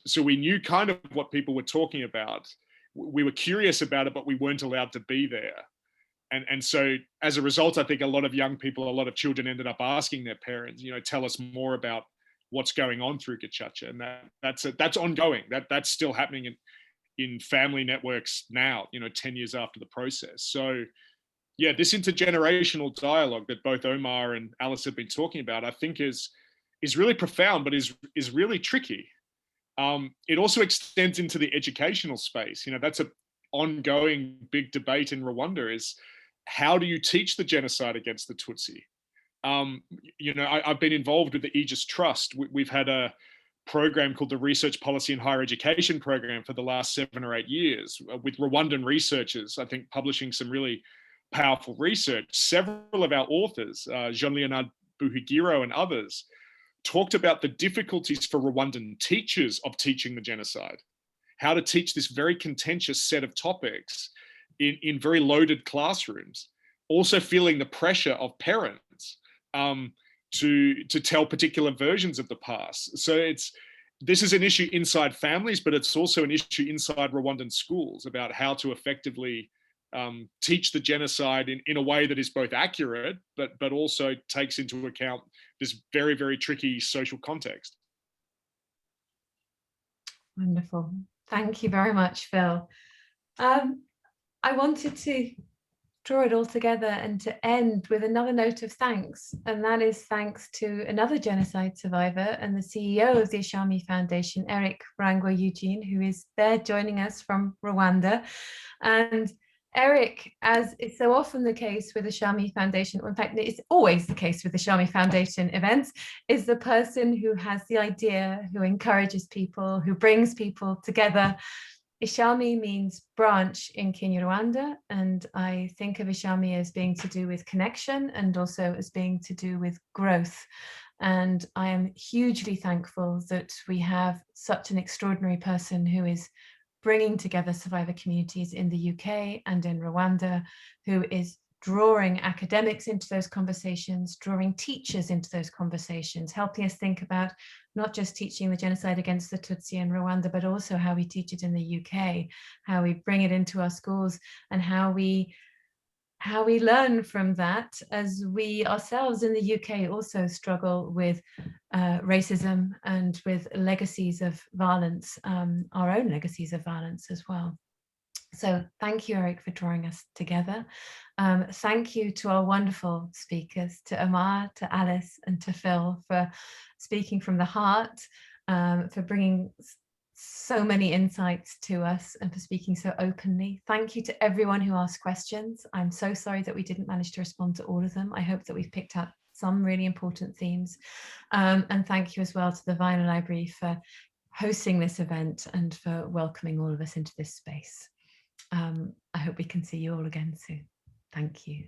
So we knew kind of what people were talking about. We were curious about it, but we weren't allowed to be there. And so as a result, I think a lot of young people, a lot of children ended up asking their parents, tell us more about what's going on through gacaca. And that's ongoing. That's still happening in family networks now, 10 years after the process. So yeah, this intergenerational dialogue that both Omar and Alice have been talking about, I think is really profound, but is really tricky. It also extends into the educational space. That's an ongoing big debate in Rwanda, is how do you teach the genocide against the Tutsi? I've been involved with the Aegis Trust. We've had a program called the Research Policy and Higher Education Program for the last 7 or 8 years with Rwandan researchers, I think, publishing some really powerful research. Several of our authors, Jean-Leonard Buhigiro and others, talked about the difficulties for Rwandan teachers of teaching the genocide, how to teach this very contentious set of topics in very loaded classrooms, also feeling the pressure of parents to tell particular versions of the past. So this is an issue inside families, but it's also an issue inside Rwandan schools about how to effectively teach the genocide in a way that is both accurate, but also takes into account this very, very tricky social context. Wonderful. Thank you very much, Phil. I wanted to draw it all together and to end with another note of thanks, and that is thanks to another genocide survivor and the CEO of the Ishami Foundation, Eric Rangwa Eugene, who is there joining us from Rwanda. And Eric, as is so often the case with the Ishami Foundation, in fact, it's always the case with the Ishami Foundation events, is the person who has the idea, who encourages people, who brings people together. Ishami means branch in Kinyarwanda, and I think of Ishami as being to do with connection and also as being to do with growth. And I am hugely thankful that we have such an extraordinary person who is bringing together survivor communities in the UK and in Rwanda, who is drawing academics into those conversations, drawing teachers into those conversations, helping us think about not just teaching the genocide against the Tutsi in Rwanda, but also how we teach it in the UK, how we bring it into our schools, and how we learn from that as we ourselves in the UK also struggle with racism and with legacies of violence, our own legacies of violence as well. So thank you, Eric, for drawing us together. Thank you to our wonderful speakers, to Omar, to Alice, and to Phil for speaking from the heart, for bringing so many insights to us and for speaking so openly. Thank you to everyone who asked questions. I'm so sorry that we didn't manage to respond to all of them. I hope that we've picked up some really important themes. And thank you as well to the Wiener Library for hosting this event and for welcoming all of us into this space. I hope we can see you all again soon. Thank you.